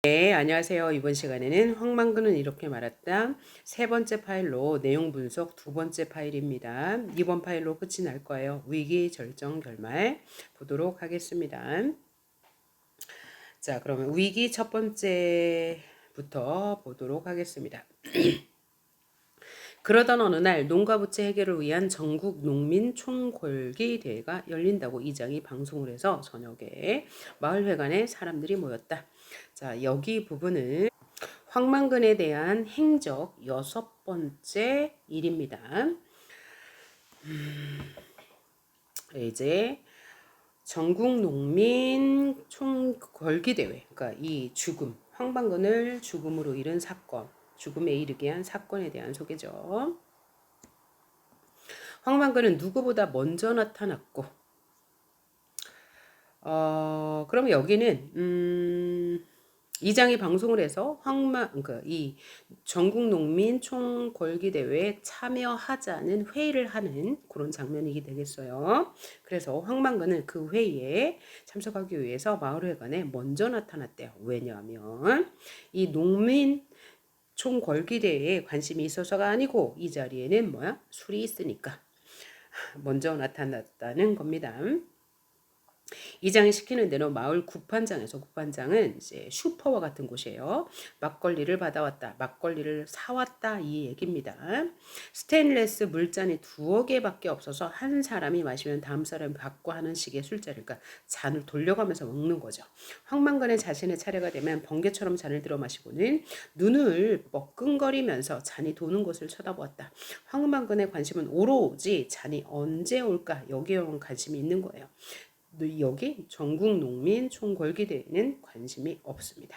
네, 안녕하세요. 이번 시간에는 황망근은 이렇게 말했다. 세 번째 파일로 내용 분석 두 번째 파일입니다. 이번 파일로 끝이 날 거예요. 위기 절정 결말 보도록 하겠습니다. 자, 그러면 위기 첫 번째부터 보도록 하겠습니다. 그러던 어느 날 농가 부채 해결을 위한 전국 농민 총궐기 대회가 열린다고 이장이 방송을 해서 저녁에 마을회관에 사람들이 모였다. 자, 여기 부분은 황만근에 대한 행적 여섯 번째 일입니다. 이제 전국 농민 총궐기 대회, 그러니까 이 죽음, 황만근을 죽음으로 이른 사건, 죽음에 이르게 한 사건에 대한 소개죠. 황만근은 누구보다 먼저 나타났고, 그럼 여기는 이장이 방송을 해서 그러니까 이 전국 농민 총궐기 대회에 참여하자는 회의를 하는 그런 장면이 되겠어요. 그래서 황만근은 그 회의에 참석하기 위해서 마을회관에 먼저 나타났대요. 왜냐하면 이 농민 총궐기 대회에 관심이 있어서가 아니고 이 자리에는 술이 있으니까 먼저 나타났다는 겁니다. 이장이 시키는 대로 마을 국판장에서, 국판장은 이제 슈퍼와 같은 곳이에요. 막걸리를 받아왔다, 막걸리를 사왔다, 이 얘기입니다. 스테인레스 물잔이 2개밖에 없어서 한 사람이 마시면 다음 사람이 받고 하는 식의 술자리, 그러니까 잔을 돌려가면서 먹는 거죠. 황만근의 자신의 차례가 되면 번개처럼 잔을 들어 마시고는 눈을 뻐끔거리면서 잔이 도는 것을 쳐다보았다. 황만근의 관심은 오로지 잔이 언제 올까, 여기에만 관심이 있는 거예요. 여기 전국 농민 총궐기 대회는 관심이 없습니다.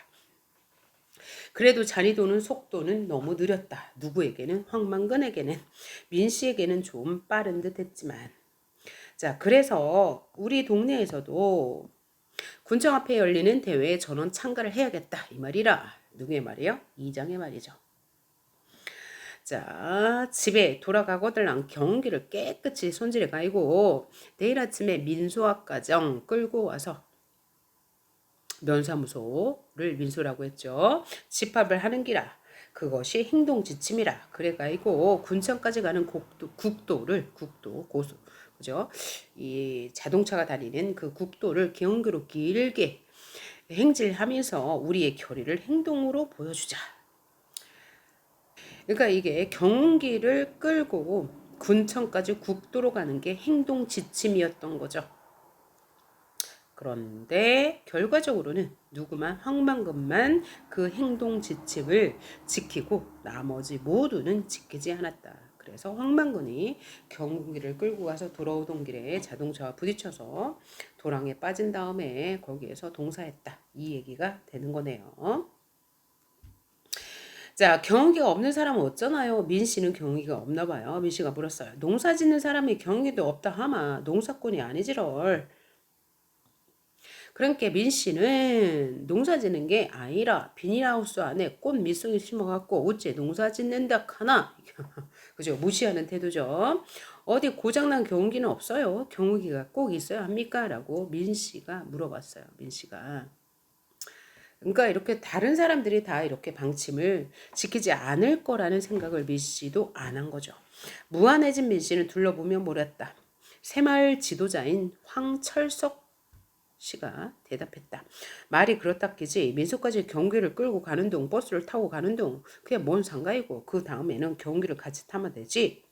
그래도 잔이 도는 속도는 너무 느렸다. 누구에게는? 황만근에게는. 민씨에게는 좀 빠른 듯 했지만. 자, 그래서 우리 동네에서도 군청 앞에 열리는 대회에 전원 참가를 해야겠다, 이 말이라. 누구의 말이요? 이장의 말이죠. 자, 집에 돌아가거들랑 경기를 깨끗이 손질해 가지고 내일 아침에 민수학과정 끌고 와서, 면사무소를 민수라고 했죠. 집합을 하는 기라. 그것이 행동 지침이라. 그래가지고 군청까지 가는 국도 고수, 그죠? 이 자동차가 다니는 그 국도를 경기로 길게 행질하면서 우리의 결의를 행동으로 보여주자. 그러니까 이게 경기를 끌고 군청까지 국도로 가는 게 행동 지침이었던 거죠. 그런데 결과적으로는 누구만 황만근만 그 행동 지침을 지키고 나머지 모두는 지키지 않았다. 그래서 황만근이 경기를 끌고 가서 돌아오던 길에 자동차와 부딪혀서 도랑에 빠진 다음에 거기에서 동사했다. 이 얘기가 되는 거네요. 자, 경기가 없는 사람은 어쩌나요? 민씨는 경기가 없나 봐요. 민씨가 물었어요. 농사 짓는 사람이 경기도 없다 하마 농사꾼이 아니지롤. 그러니까 민씨는 농사 짓는 게 아니라 비닐하우스 안에 꽃 밑송이 심어갖고 어째 농사 짓는다 카나. 그죠? 무시하는 태도죠. 어디 고장난 경기는 없어요. 경기가 꼭 있어야 합니까? 라고 민씨가 물어봤어요. 민씨가. 그러니까 이렇게 다른 사람들이 다 이렇게 방침을 지키지 않을 거라는 생각을 민씨도 안 한 거죠. 무안해진 민씨는 둘러보며 몰았다. 새마을 지도자인 황철석 씨가 대답했다. 말이 그렇다 끼지 민수까지 경기를 끌고 가는 동, 버스를 타고 가는 동, 그게 뭔 상관이고 그 다음에는 경기를 같이 타면 되지.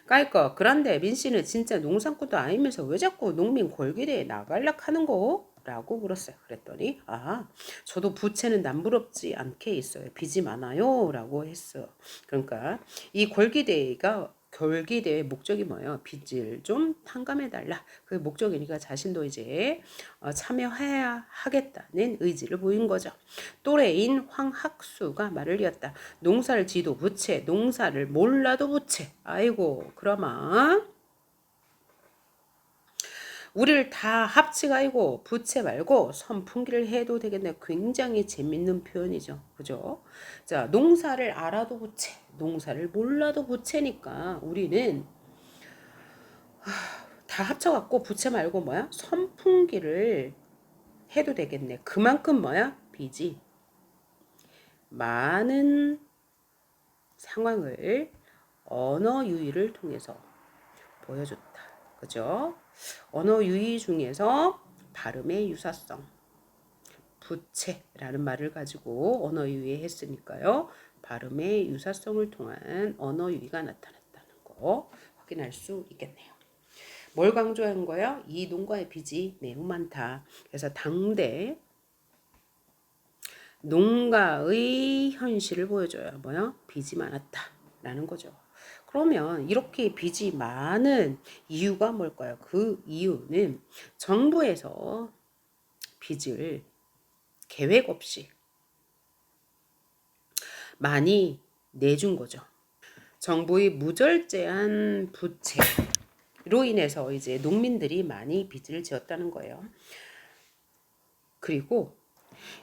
까이거 그런데 민씨는 진짜 농산꾼도 아니면서 왜 자꾸 농민 골기대에 나갈락 하는 거? 라고 물었어요. 그랬더니 저도 부채는 남부럽지 않게 있어요. 빚이 많아요. 라고 했어. 그러니까 이 골기대가 결기대의 목적이 뭐예요? 빚을 좀 탕감해달라. 그 목적이니까 자신도 이제 참여해야 하겠다는 의지를 보인 거죠. 또래인 황학수가 말을 이었다. 농사를 지도 부채, 농사를 몰라도 부채. 아이고 그러마 우리를 다 합치가이고 부채 말고 선풍기를 해도 되겠네. 굉장히 재밌는 표현이죠. 그죠? 자, 농사를 알아도 부채, 농사를 몰라도 부채니까 우리는 다 합쳐갖고 부채 말고 선풍기를 해도 되겠네. 그만큼 빚이 많은 상황을 언어 유희를 통해서 보여줬다. 그죠? 언어 유희 중에서 발음의 유사성, 부채라는 말을 가지고 언어 유희했으니까요. 발음의 유사성을 통한 언어 유희가 나타났다는 거 확인할 수 있겠네요. 뭘 강조한 거야? 이 농가의 빚이 매우 많다. 그래서 당대 농가의 현실을 보여줘요. 뭐요? 빚이 많았다라는 거죠. 그러면 이렇게 빚이 많은 이유가 뭘까요? 그 이유는 정부에서 빚을 계획 없이 많이 내준 거죠. 정부의 무절제한 부채로 인해서 이제 농민들이 많이 빚을 지었다는 거예요. 그리고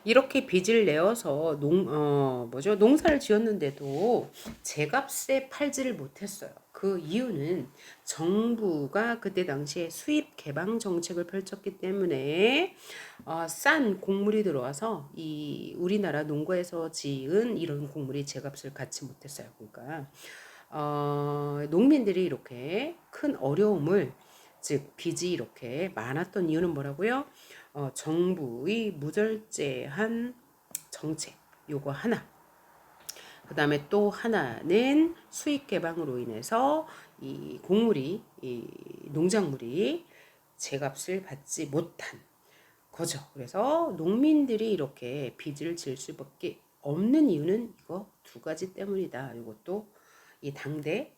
이렇게 빚을 내어서 농사를 지었는데도 제값에 팔지를 못했어요. 그 이유는 정부가 그때 당시에 수입 개방 정책을 펼쳤기 때문에 싼 곡물이 들어와서 이 우리나라 농가에서 지은 이런 곡물이 제값을 갖지 못했어요. 그러니까 농민들이 이렇게 큰 어려움을, 즉 빚이 이렇게 많았던 이유는 뭐라고요? 정부의 무절제한 정책, 요거 하나. 그 다음에 또 하나는 수익 개방으로 인해서 이 곡물이, 이 농작물이 제값을 받지 못한 거죠. 그래서 농민들이 이렇게 빚을 질 수밖에 없는 이유는 이거 두 가지 때문이다. 이것도 이 당대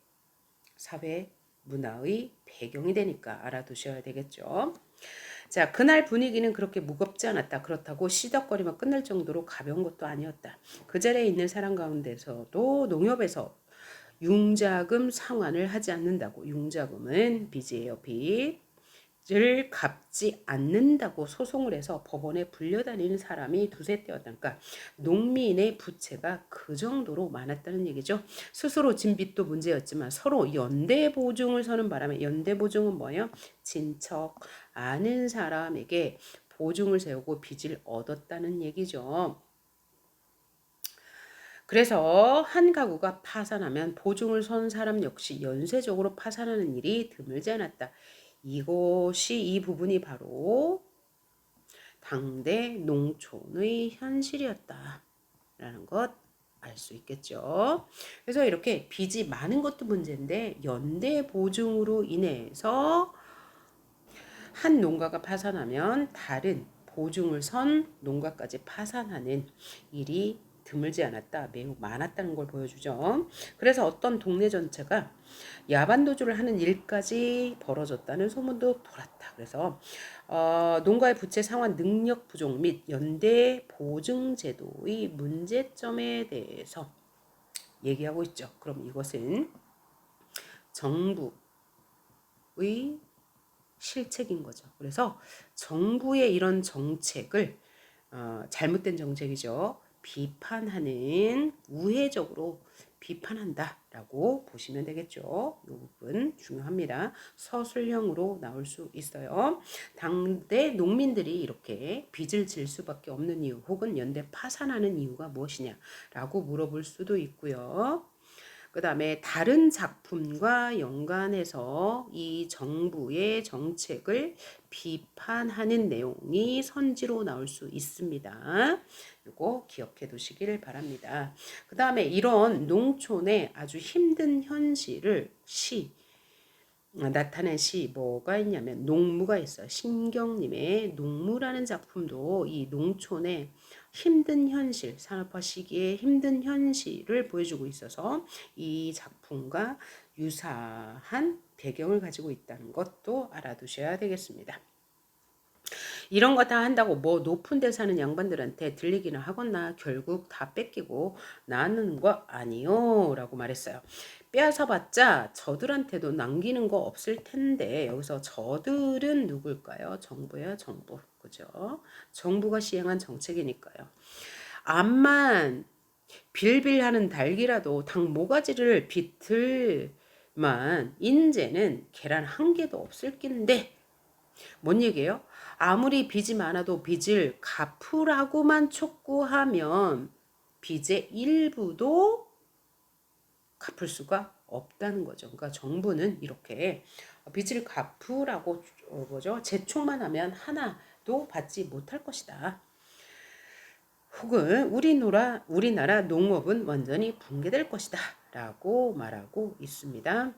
사회 문화의 배경이 되니까 알아두셔야 되겠죠. 자, 그날 분위기는 그렇게 무겁지 않았다. 그렇다고 시덕거리만 끝날 정도로 가벼운 것도 아니었다. 그 자리에 있는 사람 가운데서도 농협에서 융자금 상환을 하지 않는다고. 융자금은 빚이에요. 빚을 갚지 않는다고 소송을 해서 법원에 불려다니는 사람이 두세 대였다. 그러니까 농민의 부채가 그 정도로 많았다는 얘기죠. 스스로 진 빚도 문제였지만 서로 연대 보증을 서는 바람에, 연대 보증은 뭐예요? 친척, 아는 사람에게 보증을 세우고 빚을 얻었다는 얘기죠. 그래서 한 가구가 파산하면 보증을 선 사람 역시 연쇄적으로 파산하는 일이 드물지 않았다. 이 부분이 바로 당대 농촌의 현실이었다라는 것 알 수 있겠죠. 그래서 이렇게 빚이 많은 것도 문제인데 연대 보증으로 인해서 한 농가가 파산하면 다른 보증을 선 농가까지 파산하는 일이 드물지 않았다, 매우 많았다는 걸 보여주죠. 그래서 어떤 동네 전체가 야반도주를 하는 일까지 벌어졌다는 소문도 돌았다. 그래서 농가의 부채 상환 능력 부족 및 연대 보증 제도의 문제점에 대해서 얘기하고 있죠. 그럼 이것은 정부의 실책인 거죠. 그래서 정부의 이런 정책을 잘못된 정책이죠. 비판하는, 우회적으로 비판한다라고 보시면 되겠죠. 이 부분 중요합니다. 서술형으로 나올 수 있어요. 당대 농민들이 이렇게 빚을 질 수밖에 없는 이유 혹은 연대 파산하는 이유가 무엇이냐라고 물어볼 수도 있고요. 그 다음에 다른 작품과 연관해서 이 정부의 정책을 비판하는 내용이 선지로 나올 수 있습니다. 이거 기억해 두시길 바랍니다. 그 다음에 이런 농촌의 아주 힘든 현실을 나타낸 시 뭐가 있냐면 농무가 있어요. 신경님의 농무라는 작품도 이 농촌의 힘든 현실, 산업화 시기의 힘든 현실을 보여주고 있어서 이 작품과 유사한 배경을 가지고 있다는 것도 알아두셔야 되겠습니다. 이런 거 다 한다고 뭐 높은 데 사는 양반들한테 들리기나 하겠나, 결국 다 뺏기고 나는 거 아니요 라고 말했어요. 빼앗아봤자 저들한테도 남기는 거 없을 텐데, 여기서 저들은 누굴까요? 정부예요, 정부. 그죠? 정부가 시행한 정책이니까요. 암만 빌빌하는 닭이라도 닭 모가지를 비틀만 인제는 계란 한 개도 없을 낀데, 뭔 얘기예요? 아무리 빚이 많아도 빚을 갚으라고만 촉구하면 빚의 일부도 갚을 수가 없다는 거죠. 그러니까 정부는 이렇게 빚을 갚으라고 재촉만 하면 하나도 받지 못할 것이다. 혹은 우리나라 농업은 완전히 붕괴될 것이다 라고 말하고 있습니다.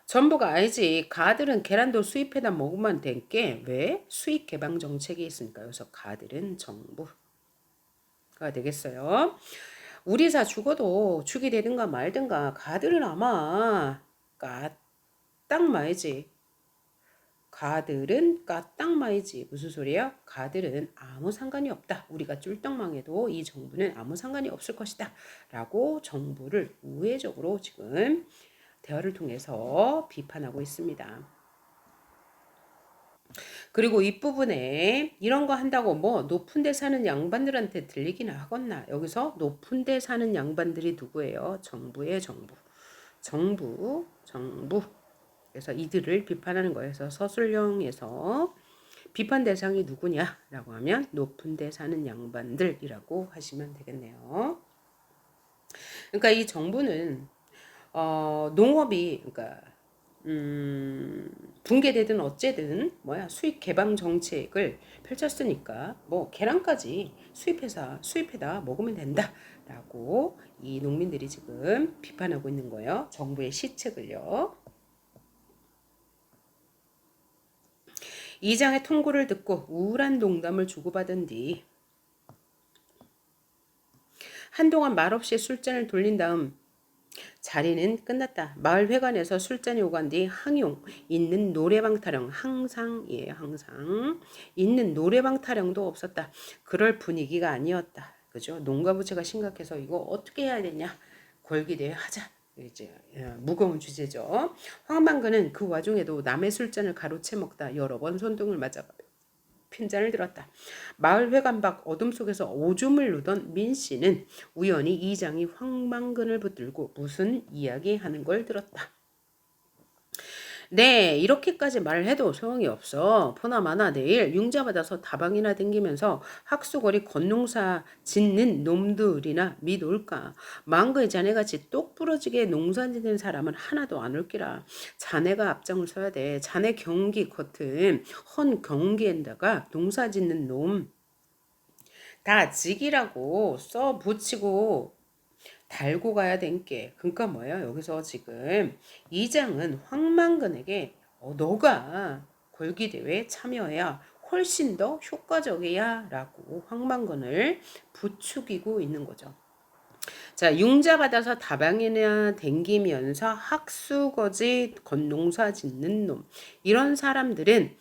전부가 아니지. 가들은 계란도 수입해다 먹으면 된 게 왜? 수입 개방 정책이 있으니까. 그래서 가들은 정부가 되겠어요. 우리 사 죽어도 죽이 되든가 말든가 가들은 아마 까딱 마이지. 가들은 까딱 마이지. 무슨 소리야? 가들은 아무 상관이 없다. 우리가 쫄떡망해도 이 정부는 아무 상관이 없을 것이다. 라고 정부를 우회적으로 지금 대화를 통해서 비판하고 있습니다. 그리고 이 부분에 이런 거 한다고 뭐 높은 데 사는 양반들한테 들리기나 하겠나. 여기서 높은 데 사는 양반들이 누구예요? 정부예요, 정부. 정부. 그래서 이들을 비판하는 거예요. 그래서 서술형에서 비판 대상이 누구냐라고 하면 높은 데 사는 양반들이라고 하시면 되겠네요. 그러니까 이 정부는 농업이 그러니까 붕괴되든 어쨌든 수입 개방 정책을 펼쳤으니까 뭐 계란까지 수입해다 먹으면 된다라고 이 농민들이 지금 비판하고 있는 거예요. 정부의 시책을요. 이장의 통고를 듣고 우울한 농담을 주고받은 뒤 한동안 말없이 술잔을 돌린 다음 자리는 끝났다. 마을 회관에서 술잔이 오간 뒤 항용 있는 노래방 타령 항상 있는 노래방 타령도 없었다. 그럴 분위기가 아니었다. 그죠? 농가부채가 심각해서 이거 어떻게 해야 되냐? 골기대회 하자. 이제 무거운 주제죠. 황만근은 그 와중에도 남의 술잔을 가로채 먹다 여러 번 손등을 맞아 핀잔을 들었다. 마을 회관 밖 어둠 속에서 오줌을 누던 민 씨는 우연히 이장이 황만근을 붙들고 무슨 이야기하는 걸 들었다. 네, 이렇게까지 말을 해도 소용이 없어. 보나마나 내일 융자 받아서 다방이나 댕기면서 학수거리 건농사 짓는 놈들이나 믿올까. 망거의 자네같이 똑 부러지게 농사 짓는 사람은 하나도 안 올기라. 자네가 앞장을 서야 돼. 자네 경기 같은 헌 경기에다가 농사 짓는 놈 다 직이라고 써 붙이고 달고 가야 된게. 그러니까 뭐예요? 여기서 지금 이장은 황만근에게 너가 골기대회에 참여해야 훨씬 더 효과적이야 라고 황만근을 부추기고 있는 거죠. 자, 융자 받아서 다방이나 댕기면서 학수거지 건농사 짓는 놈. 이런 사람들은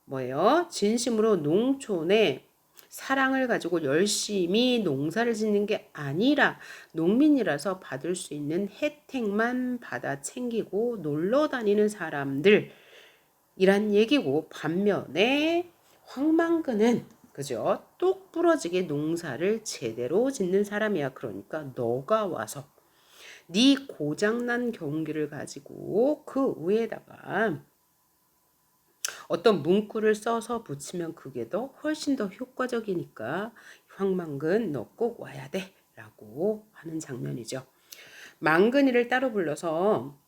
뭐예요? 진심으로 농촌에 사랑을 가지고 열심히 농사를 짓는 게 아니라 농민이라서 받을 수 있는 혜택만 받아 챙기고 놀러 다니는 사람들이란 얘기고, 반면에 황만근은 그죠? 똑 부러지게 농사를 제대로 짓는 사람이야. 그러니까 너가 와서 네 고장난 경기를 가지고 그 위에다가 어떤 문구를 써서 붙이면 그게 더 훨씬 더 효과적이니까 황만근 너 꼭 와야 돼 라고 하는 장면이죠. 망근이를 따로 불러서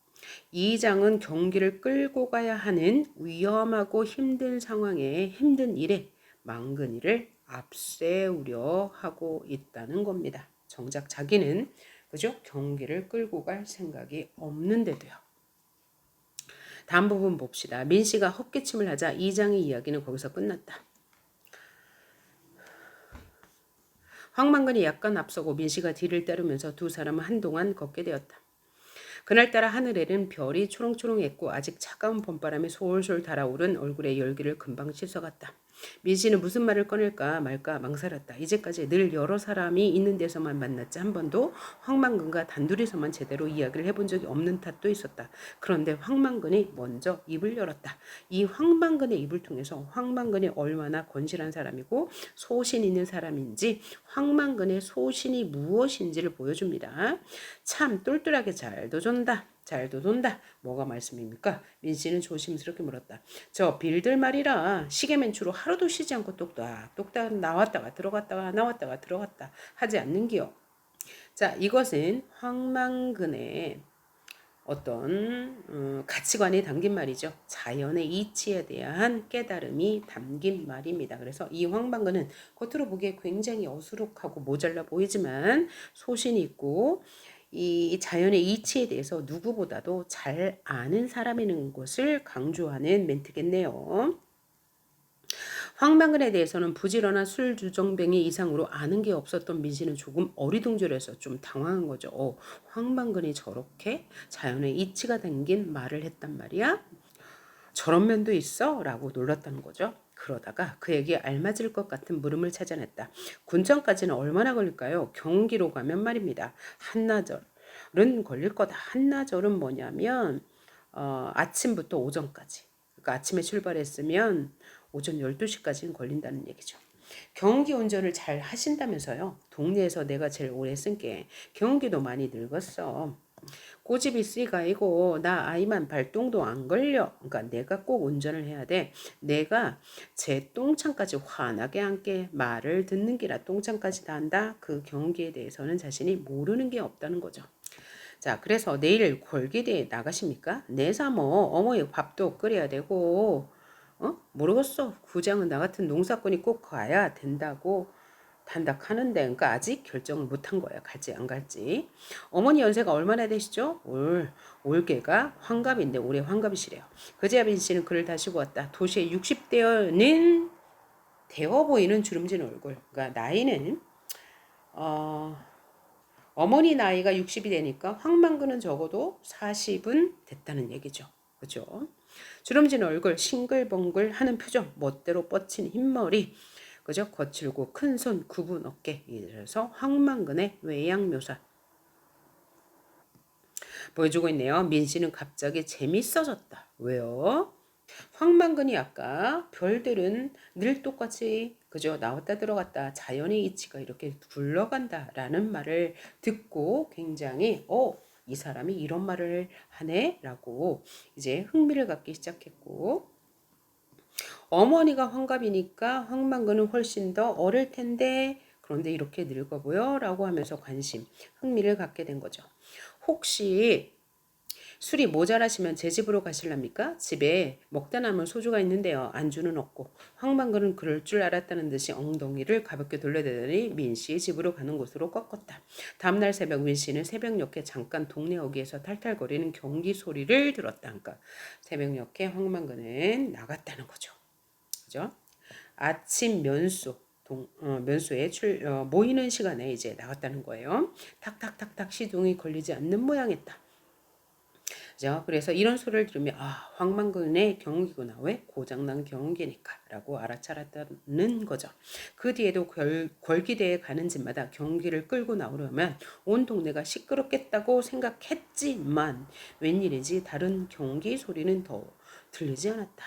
이장은 경기를 끌고 가야 하는 위험하고 힘든 상황에 힘든 일에 망근이를 앞세우려 하고 있다는 겁니다. 정작 자기는 그죠? 경기를 끌고 갈 생각이 없는데도요. 다음 부분 봅시다. 민 씨가 헛기침을 하자 이장의 이야기는 거기서 끝났다. 황만근이 약간 앞서고 민 씨가 뒤를 따르면서 두 사람은 한동안 걷게 되었다. 그날따라 하늘에는 별이 초롱초롱했고 아직 차가운 봄바람이 솔솔 달아오른 얼굴의 열기를 금방 씻어갔다. 민 씨는 무슨 말을 꺼낼까 말까 망설였다. 이제까지 늘 여러 사람이 있는 데서만 만났지 한 번도 황만근과 단둘이서만 제대로 이야기를 해본 적이 없는 탓도 있었다. 그런데 황만근이 먼저 입을 열었다. 이 황만근의 입을 통해서 황만근이 얼마나 건실한 사람이고 소신 있는 사람인지, 황만근의 소신이 무엇인지를 보여줍니다. 참 똘똘하게 잘도 존다. 잘도 돈다. 뭐가 말씀입니까? 민씨는 조심스럽게 물었다. 저 빌들 말이라 시계맨추로 하루도 쉬지 않고 똑딱 나왔다가 들어갔다가 나왔다가 들어갔다 하지 않는기요. 자, 이것은 황망근의 어떤 가치관이 담긴 말이죠. 자연의 이치에 대한 깨달음이 담긴 말입니다. 그래서 이 황망근은 겉으로 보기에 굉장히 어수룩하고 모자라 보이지만 소신이 있고 이 자연의 이치에 대해서 누구보다도 잘 아는 사람이라는 것을 강조하는 멘트겠네요. 황망근에 대해서는 부지런한 술주정뱅이 이상으로 아는 게 없었던 민씨는 조금 어리둥절해서 좀 당황한 거죠. 황망근이 저렇게 자연의 이치가 담긴 말을 했단 말이야? 저런 면도 있어? 라고 놀랐다는 거죠. 그러다가 그에게 알맞을 것 같은 물음을 찾아냈다. 군청까지는 얼마나 걸릴까요? 경기로 가면 말입니다. 한나절은 걸릴 거다. 한나절은 뭐냐면 아침부터 오전까지. 그러니까 아침에 출발했으면 오전 12시까지는 걸린다는 얘기죠. 경운기 운전을 잘 하신다면서요. 동네에서 내가 제일 오래 쓴 게 경운기도 많이 늙었어. 고집이 쓰이가 이고 나 아이만 발동도 안 걸려. 그러니까 내가 꼭 운전을 해야 돼. 내가 제 똥창까지 환하게 함께 말을 듣는 기라 똥창까지 다 한다. 그 경기에 대해서는 자신이 모르는 게 없다는 거죠. 자, 그래서 내일 골기대에 나가십니까? 내 사모 어머니 밥도 끓여야 되고 모르겠어. 구장은 나 같은 농사꾼이 꼭 가야 된다고 단답하는데 그러니까 아직 결정을 못한 거예요. 갈지 안 갈지. 어머니 연세가 얼마나 되시죠? 올해가 환갑인데 올해 환갑이시래요. 그제야 민 씨는 글을 다시고 왔다. 도시의 60대는 되어 보이는 주름진 얼굴. 그러니까 나이는 어머니 나이가 60이 되니까 황망근은 적어도 40은 됐다는 얘기죠. 그죠? 주름진 얼굴, 싱글벙글 하는 표정, 멋대로 뻗친 흰머리, 그죠? 거칠고 큰 손, 굽은 어깨. 이래서 황망근의 외양 묘사 보여주고 있네요. 민 씨는 갑자기 재밌어졌다. 왜요? 황망근이 아까 별들은 늘 똑같이 그죠? 나왔다 들어갔다 자연의 이치가 이렇게 굴러간다라는 말을 듣고 굉장히 이 사람이 이런 말을 하네 라고 이제 흥미를 갖기 시작했고 어머니가 황갑이니까 황망근은 훨씬 더 어릴 텐데 그런데 이렇게 늙어 보여 라고 하면서 흥미를 갖게 된 거죠. 혹시 술이 모자라시면 제 집으로 가실랍니까? 집에 먹다 남은 소주가 있는데요. 안주는 없고 황망근은 그럴 줄 알았다는 듯이 엉덩이를 가볍게 돌려대더니 민씨의 집으로 가는 곳으로 꺾었다. 다음날 새벽 민씨는 새벽녘에 잠깐 동네 어귀에서 탈탈거리는 경기 소리를 들었다. 그러니까 새벽녘에 황망근은 나갔다는 거죠. 그죠? 아침 면수에 모이는 시간에 이제 나갔다는 거예요. 탁탁탁탁 시동이 걸리지 않는 모양이다. 그죠? 그래서 이런 소리를 들으면 황망근의 경운기구나. 왜? 고장난 경운기니까 라고 알아차렸다는 거죠. 그 뒤에도 골기대에 가는 집마다 경운기를 끌고 나오려면 온 동네가 시끄럽겠다고 생각했지만 웬일인지 다른 경운기 소리는 더 들리지 않았다.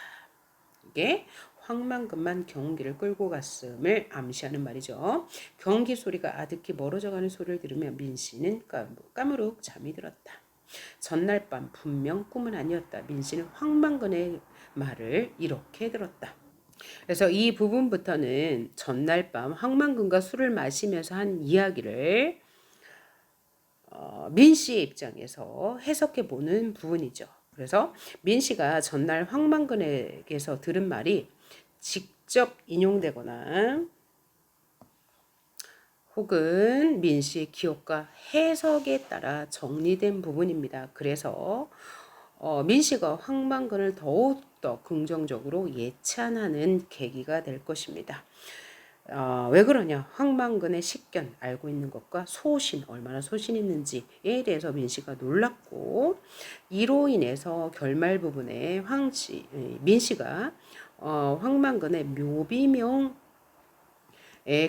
이게 황망근만 경운기를 끌고 갔음을 암시하는 말이죠. 경운기 소리가 아득히 멀어져가는 소리를 들으며 민씨는 까무룩 잠이 들었다. 전날 밤 분명 꿈은 아니었다. 민씨는 황망근의 말을 이렇게 들었다. 그래서 이 부분부터는 전날 밤 황망근과 술을 마시면서 한 이야기를 민씨의 입장에서 해석해 보는 부분이죠. 그래서 민씨가 전날 황망근에게서 들은 말이 직접 인용되거나 혹은 민씨의 기억과 해석에 따라 정리된 부분입니다. 그래서 민씨가 황망근을 더욱더 긍정적으로 예찬하는 계기가 될 것입니다. 왜 그러냐? 황망근의 식견 알고 있는 것과 소신 얼마나 소신 있는지에 대해서 민씨가 놀랐고 이로 인해서 결말 부분에 민씨가 황망근의 묘비명의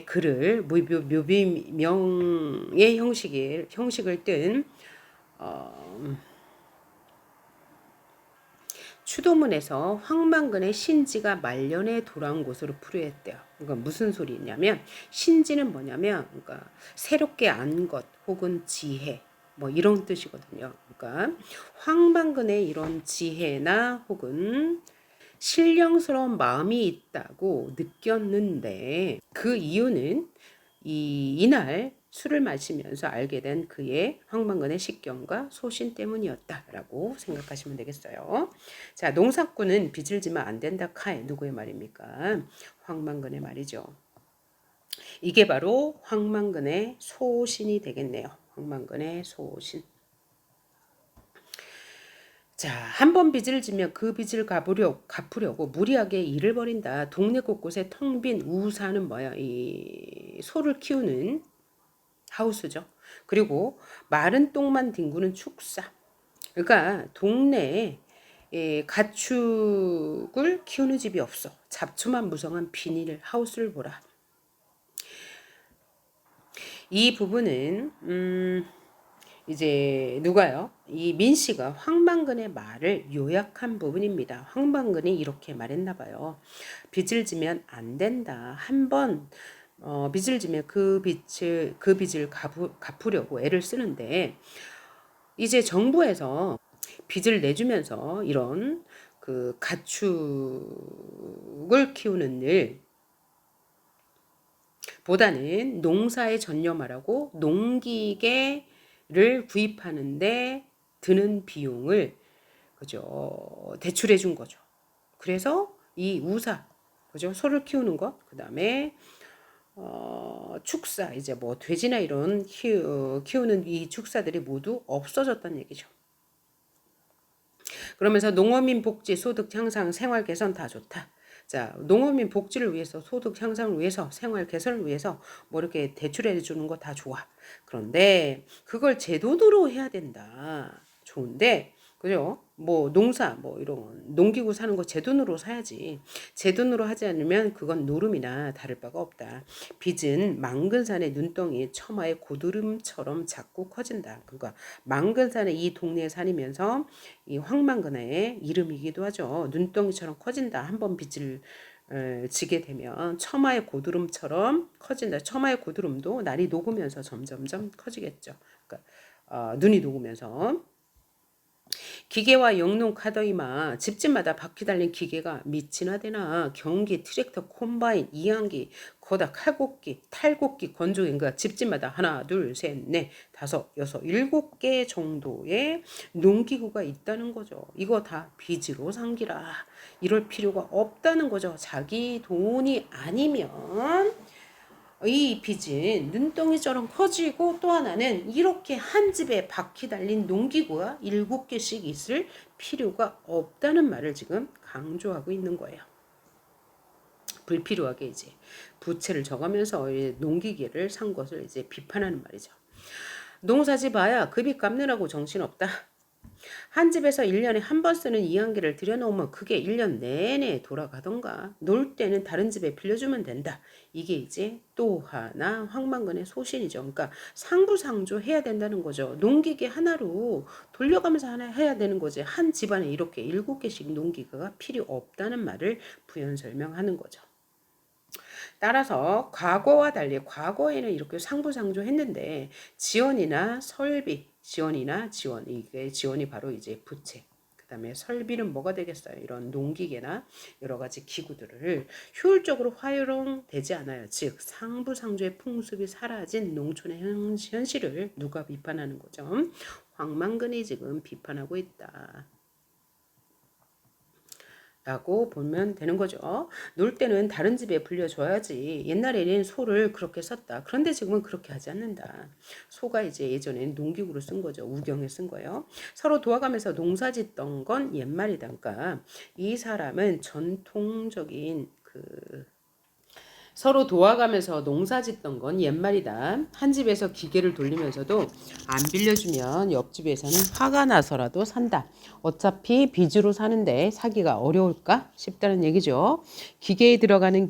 글을 묘비명의 형식을 뜬 추도문에서 황망근의 신지가 말년에 돌아온 곳으로 풀이했대요. 그러니까 무슨 소리냐면 신지는 뭐냐면 그러니까 새롭게 안 것 혹은 지혜 뭐 이런 뜻이거든요. 그러니까 황방근의 이런 지혜나 혹은 신령스러운 마음이 있다고 느꼈는데 그 이유는 이날 술을 마시면서 알게 된 그의 황방근의 식견과 소신 때문이었다라고 생각하시면 되겠어요. 자, 농사꾼은 빚을 지면 안 된다 카에 누구의 말입니까? 황방근의 말이죠. 이게 바로 황망근의 소신이 되겠네요. 황망근의 소신. 자, 한 번 빚을 지면 그 빚을 갚으려고 무리하게 일을 벌인다. 동네 곳곳에 텅 빈 우사는 뭐야? 이 소를 키우는 하우스죠. 그리고 마른 똥만 뒹구는 축사. 그러니까 동네에 가축을 키우는 집이 없어. 잡초만 무성한 비닐 하우스를 보라. 이 부분은 이제 누가요? 이 민씨가 황방근의 말을 요약한 부분입니다. 황방근이 이렇게 말했나 봐요. 빚을 지면 안 된다. 한번 빚을 지면 그 빚을 갚으려고 애를 쓰는데 이제 정부에서 빚을 내주면서 이런 그 가축을 키우는 일 보다는 농사에 전념하라고 농기계를 구입하는데 드는 비용을 그죠 대출해 준 거죠. 그래서 이 우사 그죠 소를 키우는 것 그다음에 축사 이제 뭐 돼지나 이런 키우는 이 축사들이 모두 없어졌다는 얘기죠. 그러면서 농어민 복지, 소득 향상, 생활 개선 다 좋다. 자, 농어민 복지를 위해서, 소득 향상을 위해서, 생활 개선을 위해서 뭐 이렇게 대출해 주는 거 다 좋아. 그런데 그걸 제 돈으로 해야 된다. 좋은데, 그죠? 뭐 농사, 뭐 이런 농기구 사는 거 제 돈으로 사야지. 제 돈으로 하지 않으면 그건 노름이나 다를 바가 없다. 빚은 망근산의 눈덩이 처마의 고드름처럼 자꾸 커진다. 그러니까 망근산의 이 동네에 사니면서 이 황망근의 이름이기도 하죠. 눈덩이처럼 커진다. 한번 빚을 지게 되면 처마의 고드름처럼 커진다. 처마의 고드름도 날이 녹으면서 점점점 커지겠죠. 그러니까 눈이 녹으면서 기계와 영농 카더이마 집집마다 바퀴 달린 기계가 미치나 되나 경기 트랙터 콤바인 이항기 거다 칼곡기 탈곡기 건조기 그러니까 집집마다 하나 둘 셋 넷 다섯 여섯 일곱 개 정도의 농기구가 있다는 거죠. 이거 다 빚으로 상기라. 이럴 필요가 없다는 거죠. 자기 돈이 아니면 이 빚은 눈덩이처럼 커지고 또 하나는 이렇게 한 집에 바퀴 달린 농기구가 7개씩 있을 필요가 없다는 말을 지금 강조하고 있는 거예요. 불필요하게 이제 부채를 져가면서 농기계를 산 것을 이제 비판하는 말이죠. 농사지 봐야 그 빚 갚느라고 정신없다. 한 집에서 1년에 한 번 쓰는 이항기를 들여놓으면 그게 1년 내내 돌아가던가 놀 때는 다른 집에 빌려주면 된다. 이게 이제 또 하나 황망근의 소신이죠. 그러니까 상부상조 해야 된다는 거죠. 농기계 하나로 돌려가면서 하나 해야 되는 거지. 한 집안에 이렇게 7개씩 농기계가 필요 없다는 말을 부연 설명하는 거죠. 따라서 과거와 달리 과거에는 이렇게 상부상조했는데 지원이나 설비, 지원 이게 지원이 바로 이제 부채. 그다음에 설비는 뭐가 되겠어요? 이런 농기계나 여러 가지 기구들을 효율적으로 활용되지 않아요. 즉 상부상조의 풍습이 사라진 농촌의 현실을 누가 비판하는 거죠? 황망근이 지금 비판하고 있다. 라고 보면 되는 거죠. 놀 때는 다른 집에 불려줘야지. 옛날에는 소를 그렇게 썼다. 그런데 지금은 그렇게 하지 않는다. 소가 이제 예전에는 농기구로 쓴 거죠. 우경에 쓴 거예요. 서로 도와가면서 농사 짓던 건 옛말이다. 그러니까 이 사람은 전통적인 서로 도와가면서 농사 짓던 건 옛말이다. 한 집에서 기계를 돌리면서도 안 빌려주면 옆집에서는 화가 나서라도 산다. 어차피 빚으로 사는데 사기가 어려울까 싶다는 얘기죠. 기계에 들어가는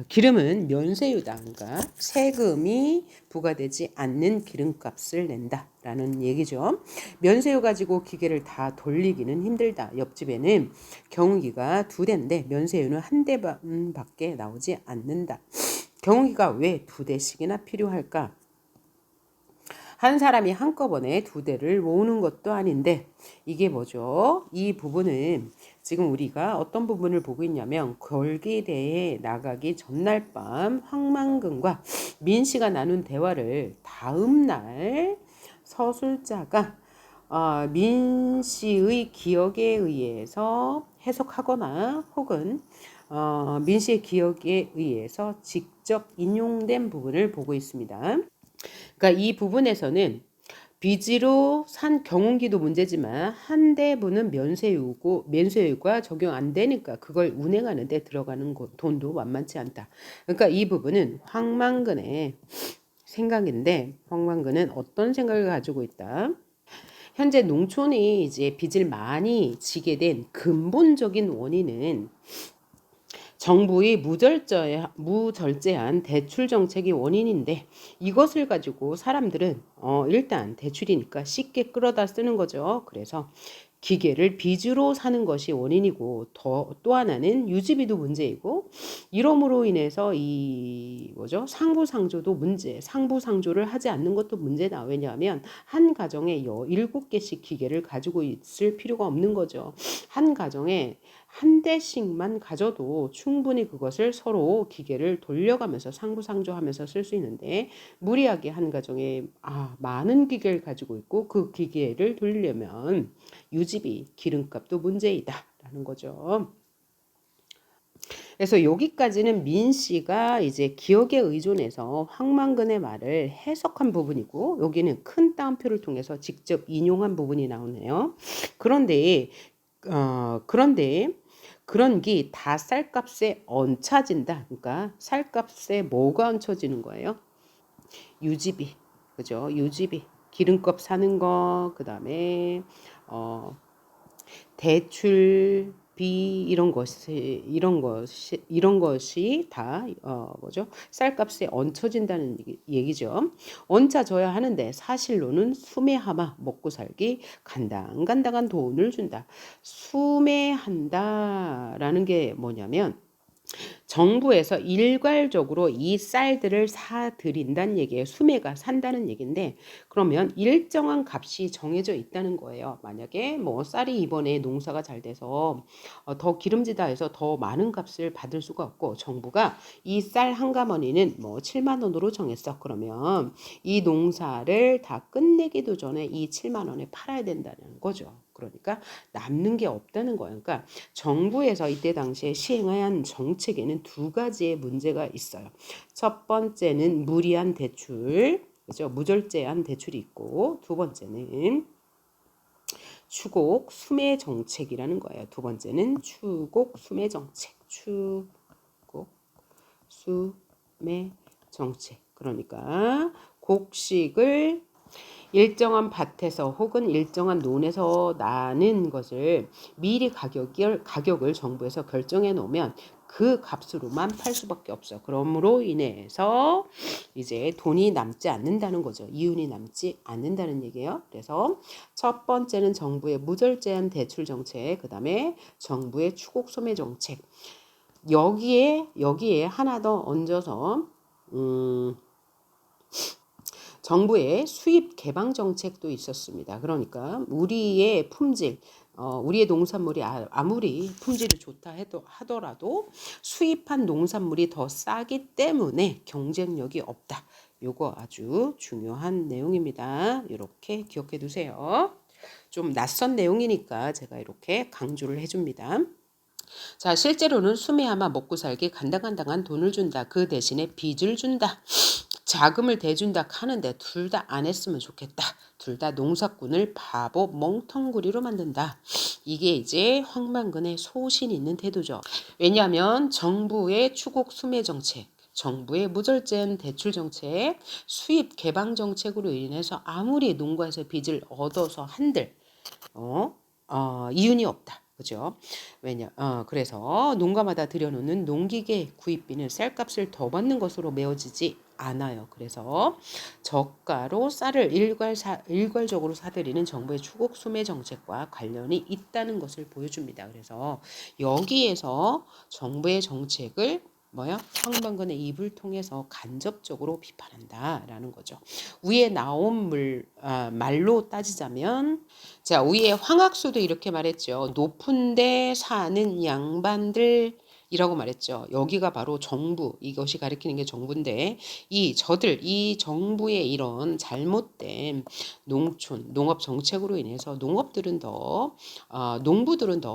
기름은 면세유다. 그러니까 세금이 부과되지 않는 기름값을 낸다라는 얘기죠. 면세유 가지고 기계를 다 돌리기는 힘들다. 옆집에는 경운기가 2대인데 면세유는 1대밖에 나오지 않는다. 경운기가 왜 2대씩이나 필요할까? 한 사람이 한꺼번에 두 대를 모으는 것도 아닌데 이게 뭐죠? 이 부분은 지금 우리가 어떤 부분을 보고 있냐면 걸기대에 나가기 전날 밤 황만근과 민씨가 나눈 대화를 다음 날 서술자가 민씨의 기억에 의해서 해석하거나 혹은 민씨의 기억에 의해서 직접 인용된 부분을 보고 있습니다. 그러니까 이 부분에서는 빚으로 산 경운기도 문제지만 한 대분은 면세유가 적용 안 되니까 그걸 운행하는 데 들어가는 돈도 만만치 않다. 그러니까 이 부분은 황만근의 생각인데 황만근은 어떤 생각을 가지고 있다? 현재 농촌이 이제 빚을 많이 지게 된 근본적인 원인은 정부의 무절제한 대출 정책이 원인인데 이것을 가지고 사람들은 일단 대출이니까 쉽게 끌어다 쓰는 거죠. 그래서 기계를 빚으로 사는 것이 원인이고 또 하나는 유지비도 문제이고 이러므로 인해서 이 뭐죠? 상부상조를 하지 않는 것도 문제다. 왜냐하면 한 가정에 7개씩 기계를 가지고 있을 필요가 없는 거죠. 한 가정에 한 대씩만 가져도 충분히 그것을 서로 기계를 돌려가면서 상부상조하면서 쓸 수 있는데 무리하게 한 가정에 많은 기계를 가지고 있고 그 기계를 돌리려면 유지비, 기름값도 문제이다라는 거죠. 그래서 여기까지는 민 씨가 이제 기억에 의존해서 황만근의 말을 해석한 부분이고 여기는 큰 따옴표를 통해서 직접 인용한 부분이 나오네요. 그런데 그런 게 다 쌀값에 얹혀진다. 그러니까 쌀값에 뭐가 얹혀지는 거예요? 유지비, 그죠? 유지비, 기름값 사는 거, 그 다음에 어, 대출비 이런 것이 다 뭐죠? 쌀값에 얹혀진다는 얘기죠. 얹혀져야 하는데 사실로는 수매하마 먹고 살기 간당간당한 돈을 준다. 수매한다라는 게 뭐냐면 정부에서 일괄적으로 이 쌀들을 사들인다는 얘기예요. 수매가 산다는 얘기인데 그러면 일정한 값이 정해져 있다는 거예요. 만약에 뭐 쌀이 이번에 농사가 잘 돼서 더 기름지다 해서 더 많은 값을 받을 수가 없고 정부가 이 쌀 한 가마니는 뭐 7만 원으로 정했어. 그러면 이 농사를 다 끝내기도 전에 이 7만 원에 팔아야 된다는 거죠. 그러니까 남는 게 없다는 거예요. 그러니까 정부에서 이때 당시에 시행한 정책에는 두 가지의 문제가 있어요. 첫 번째는 무리한 대출, 그죠? 무절제한 대출이 있고, 두 번째는 추곡 수매 정책이라는 거예요. 두 번째는 추곡 수매 정책, 추곡 수매 정책. 그러니까 곡식을 일정한 밭에서 혹은 일정한 논에서 나는 것을 미리 가격을 정부에서 결정해 놓으면 그 값으로만 팔 수밖에 없어. 그러므로 인해서 이제 돈이 남지 않는다는 거죠. 이윤이 남지 않는다는 얘기예요. 그래서 첫 번째는 정부의 무절제한 대출 정책, 그 다음에 정부의 추곡 소매 정책. 여기에 하나 더 얹어서 정부의 수입 개방 정책도 있었습니다. 그러니까 우리의 품질, 우리의 농산물이 아무리 품질이 좋다 하더라도 수입한 농산물이 더 싸기 때문에 경쟁력이 없다. 요거 아주 중요한 내용입니다. 이렇게 기억해 두세요. 좀 낯선 내용이니까 제가 이렇게 강조를 해줍니다. 자, 실제로는 수매하마 먹고 살기 간당간당한 돈을 준다. 그 대신에 빚을 준다. 자금을 대준다 하는데 둘 다 안 했으면 좋겠다. 둘 다 농사꾼을 바보 멍텅구리로 만든다. 이게 이제 황만근의 소신 있는 태도죠. 왜냐하면 정부의 추곡 수매 정책, 정부의 무절제한 대출 정책, 수입 개방 정책으로 인해서 아무리 농가에서 빚을 얻어서 한들 이윤이 없다. 그죠? 그래서 농가마다 들여놓는 농기계 구입비는 쌀값을 더 받는 것으로 메워지지 않아요. 그래서 저가로 쌀을 일괄적으로 사들이는 정부의 추곡 수매 정책과 관련이 있다는 것을 보여줍니다. 그래서 여기에서 정부의 정책을 뭐요? 황방근의 입을 통해서 간접적으로 비판한다라는 거죠. 위에 나온 말로 따지자면, 자, 위에 황학수도 이렇게 말했죠. 높은 데 사는 양반들 이라고 말했죠. 여기가 바로 정부, 이것이 가리키는 게 정부인데, 이 정부의 이런 잘못된 농업 정책으로 인해서 농부들은 더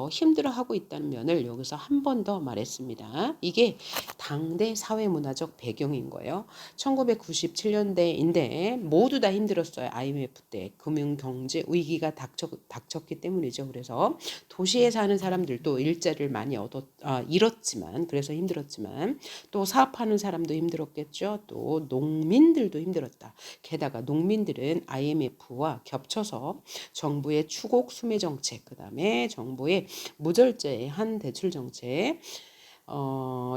힘들어하고 있다는 면을 여기서 한 번 더 말했습니다. 이게 당대 사회문화적 배경인 거예요. 1997년대인데 모두 다 힘들었어요. IMF 때 금융경제 위기가 닥쳤기 때문이죠. 그래서 도시에 사는 사람들도 일자리를 많이 잃었지만, 그래서 힘들었지만, 또 사업하는 사람도 힘들었겠죠. 또 농민들도 힘들었다. 게다가 농민들은 IMF와 겹쳐서 정부의 추곡 수매 정책, 그 다음에 정부의 무절제한 대출 정책,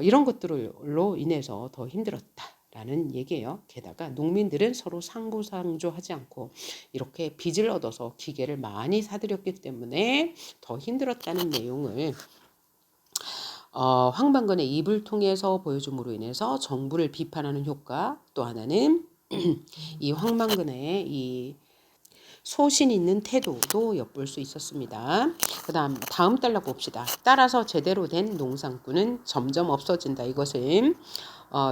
이런 것들로 인해서 더 힘들었다라는 얘기예요. 게다가 농민들은 서로 상부상조하지 않고 이렇게 빚을 얻어서 기계를 많이 사들였기 때문에 더 힘들었다는 내용을 황방근의 입을 통해서 보여줌으로 인해서 정부를 비판하는 효과, 또 하나는 이 황방근의 이 소신 있는 태도도 엿볼 수 있었습니다. 다음 단락 봅시다. 따라서 제대로 된 농산꾼은 점점 없어진다. 이것은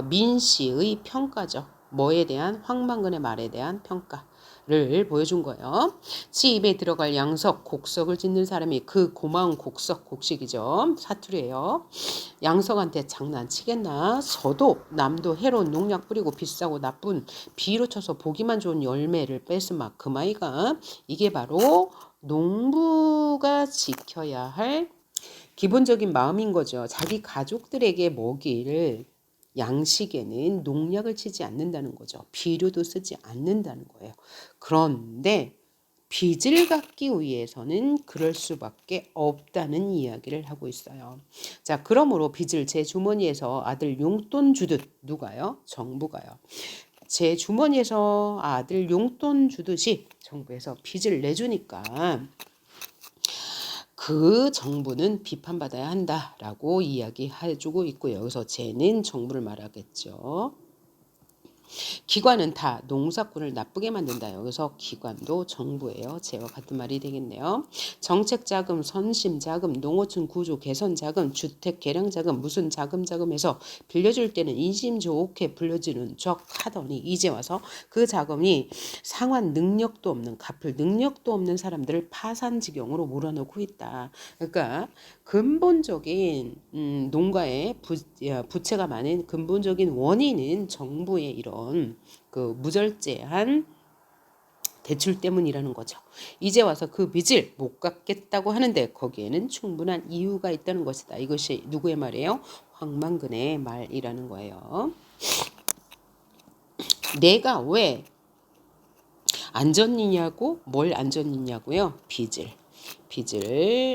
민씨의 평가죠. 뭐에 대한 황방근의 말에 대한 평가를 보여준 거예요. 지 입에 들어갈 양석, 곡석을 짓는 사람이 그 고마운 곡식이죠. 사투리예요. 양석한테 장난치겠나? 서도 남도 해로운 농약 뿌리고 비싸고 나쁜 비로 쳐서 보기만 좋은 열매를 뺏으마 그마이가. 이게 바로 농부가 지켜야 할 기본적인 마음인 거죠. 자기 가족들에게 먹일 양식에는 농약을 치지 않는다는 거죠. 비료도 쓰지 않는다는 거예요. 그런데 빚을 갚기 위해서는 그럴 수밖에 없다는 이야기를 하고 있어요. 자, 그러므로 빚을 제 주머니에서 아들 용돈 주듯, 누가요? 정부가요. 제 주머니에서 아들 용돈 주듯이 정부에서 빚을 내주니까 그 정부는 비판받아야 한다라고 이야기해주고 있고요. 여기서 쟤는 정부를 말하겠죠. 기관은 다 농사꾼을 나쁘게 만든다. 여기서 기관도 정부예요. 쟤와 같은 말이 되겠네요. 정책 자금, 선심 자금, 농어촌 구조 개선 자금, 주택 개량 자금, 무슨 자금해서 빌려줄 때는 인심 좋게 불려주는 척 하더니 이제 와서 그 자금이 상환 능력도 없는, 갚을 능력도 없는 사람들을 파산지경으로 몰아넣고 있다. 그러니까 근본적인 농가의 부채가 많은 근본적인 원인은 정부의 이런 그 무절제한 대출 때문이라는 거죠. 이제 와서 그 빚을 못 갚겠다고 하는데 거기에는 충분한 이유가 있다는 것이다. 이것이 누구의 말이에요? 황만근의 말이라는 거예요. 내가 왜 안 졌느냐고? 뭘 안 졌느냐고요? 빚을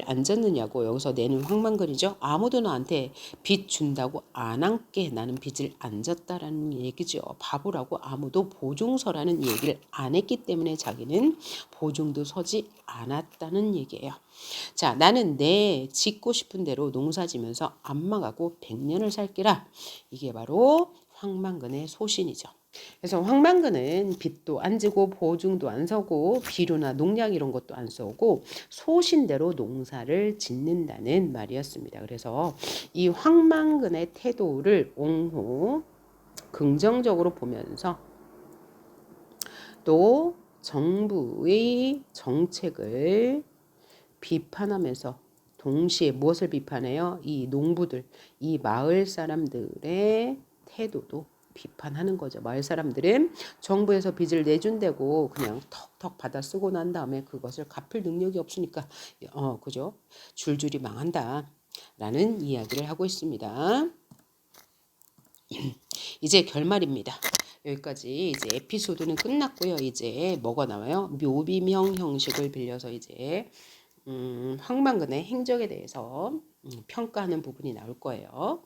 안 졌느냐고. 여기서 내는 황만근이죠. 아무도 나한테 빚 준다고 안 할게. 나는 빚을 안 졌다라는 얘기죠. 바보라고. 아무도 보증서라는 얘기를 안 했기 때문에 자기는 보증도 서지 않았다는 얘기예요. 자, 나는 내 짓고 싶은 대로 농사 지면서 안 망하고 100년을 살기라. 이게 바로 황만근의 소신이죠. 그래서 황만근은 빚도 안 지고 보증도 안 서고 비료나 농약 이런 것도 안 써오고 소신대로 농사를 짓는다는 말이었습니다. 그래서 이 황만근의 태도를 옹호 긍정적으로 보면서 또 정부의 정책을 비판하면서 동시에 무엇을 비판해요? 이 농부들, 이 마을 사람들의 태도도 비판하는 거죠. 마을 사람들은 정부에서 빚을 내준다고 그냥 턱턱 받아 쓰고 난 다음에 그것을 갚을 능력이 없으니까 그죠? 줄줄이 망한다라는 이야기를 하고 있습니다. 이제 결말입니다. 여기까지 이제 에피소드는 끝났고요. 이제 뭐가 나와요? 묘비명 형식을 빌려서 이제 황만근의 행적에 대해서 평가하는 부분이 나올 거예요.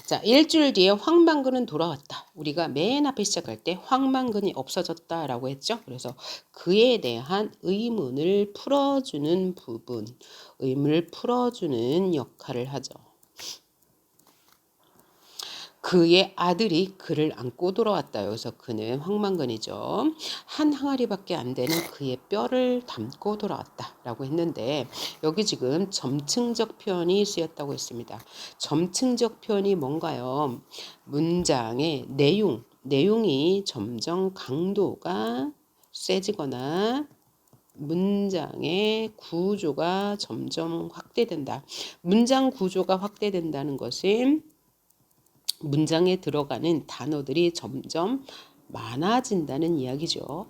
자, 일주일 뒤에 황만근은 돌아왔다. 우리가 맨 앞에 시작할 때 황만근이 없어졌다라고 했죠. 그래서 그에 대한 의문을 풀어주는 부분, 의문을 풀어주는 역할을 하죠. 그의 아들이 그를 안고 돌아왔다. 여기서 그는 황망근이죠. 한 항아리밖에 안 되는 그의 뼈를 담고 돌아왔다 라고 했는데 여기 지금 점층적 표현이 쓰였다고 했습니다. 점층적 표현이 뭔가요? 문장의 내용이 점점 강도가 세지거나 문장의 구조가 점점 확대된다. 문장 구조가 확대된다는 것은 문장에 들어가는 단어들이 점점 많아진다는 이야기죠.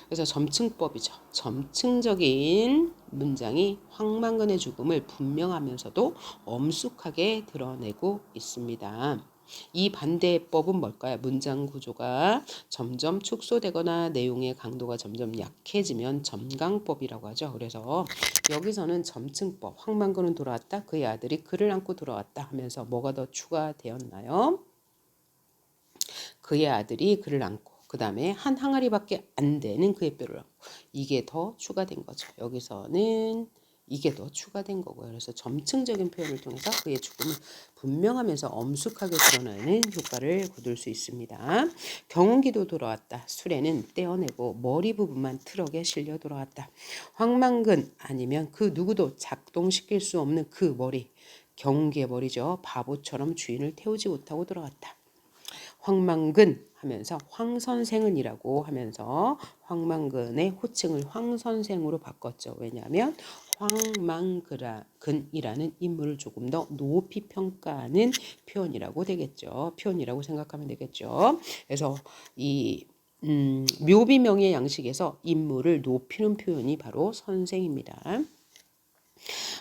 그래서 점층법이죠. 점층적인 문장이 황망근의 죽음을 분명하면서도 엄숙하게 드러내고 있습니다. 이 반대법은 뭘까요? 문장 구조가 점점 축소되거나 내용의 강도가 점점 약해지면 점강법이라고 하죠. 그래서 여기서는 점층법, 황망근은 돌아왔다. 그의 아들이 그를 안고 돌아왔다 하면서 뭐가 더 추가되었나요? 그의 아들이 그를 안고 그 다음에 한 항아리밖에 안 되는 그의 뼈를 안고 이게 더 추가된 거죠. 여기서는 이게 더 추가된 거고요. 그래서 점층적인 표현을 통해서 그의 죽음을 분명하면서 엄숙하게 드러나는 효과를 거둘 수 있습니다. 경운기도 돌아왔다. 수레는 떼어내고 머리 부분만 트럭에 실려 돌아왔다. 황망근 아니면 그 누구도 작동시킬 수 없는 그 머리, 경운기의 머리죠. 바보처럼 주인을 태우지 못하고 돌아왔다. 황망근 하면서 황선생은이라고 하면서 황망근의 호칭을 황선생으로 바꿨죠. 왜냐하면 황망근이라는 인물을 조금 더 높이 평가하는 표현이라고 되겠죠. 표현이라고 생각하면 되겠죠. 그래서 이 묘비명의 양식에서 인물을 높이는 표현이 바로 선생입니다.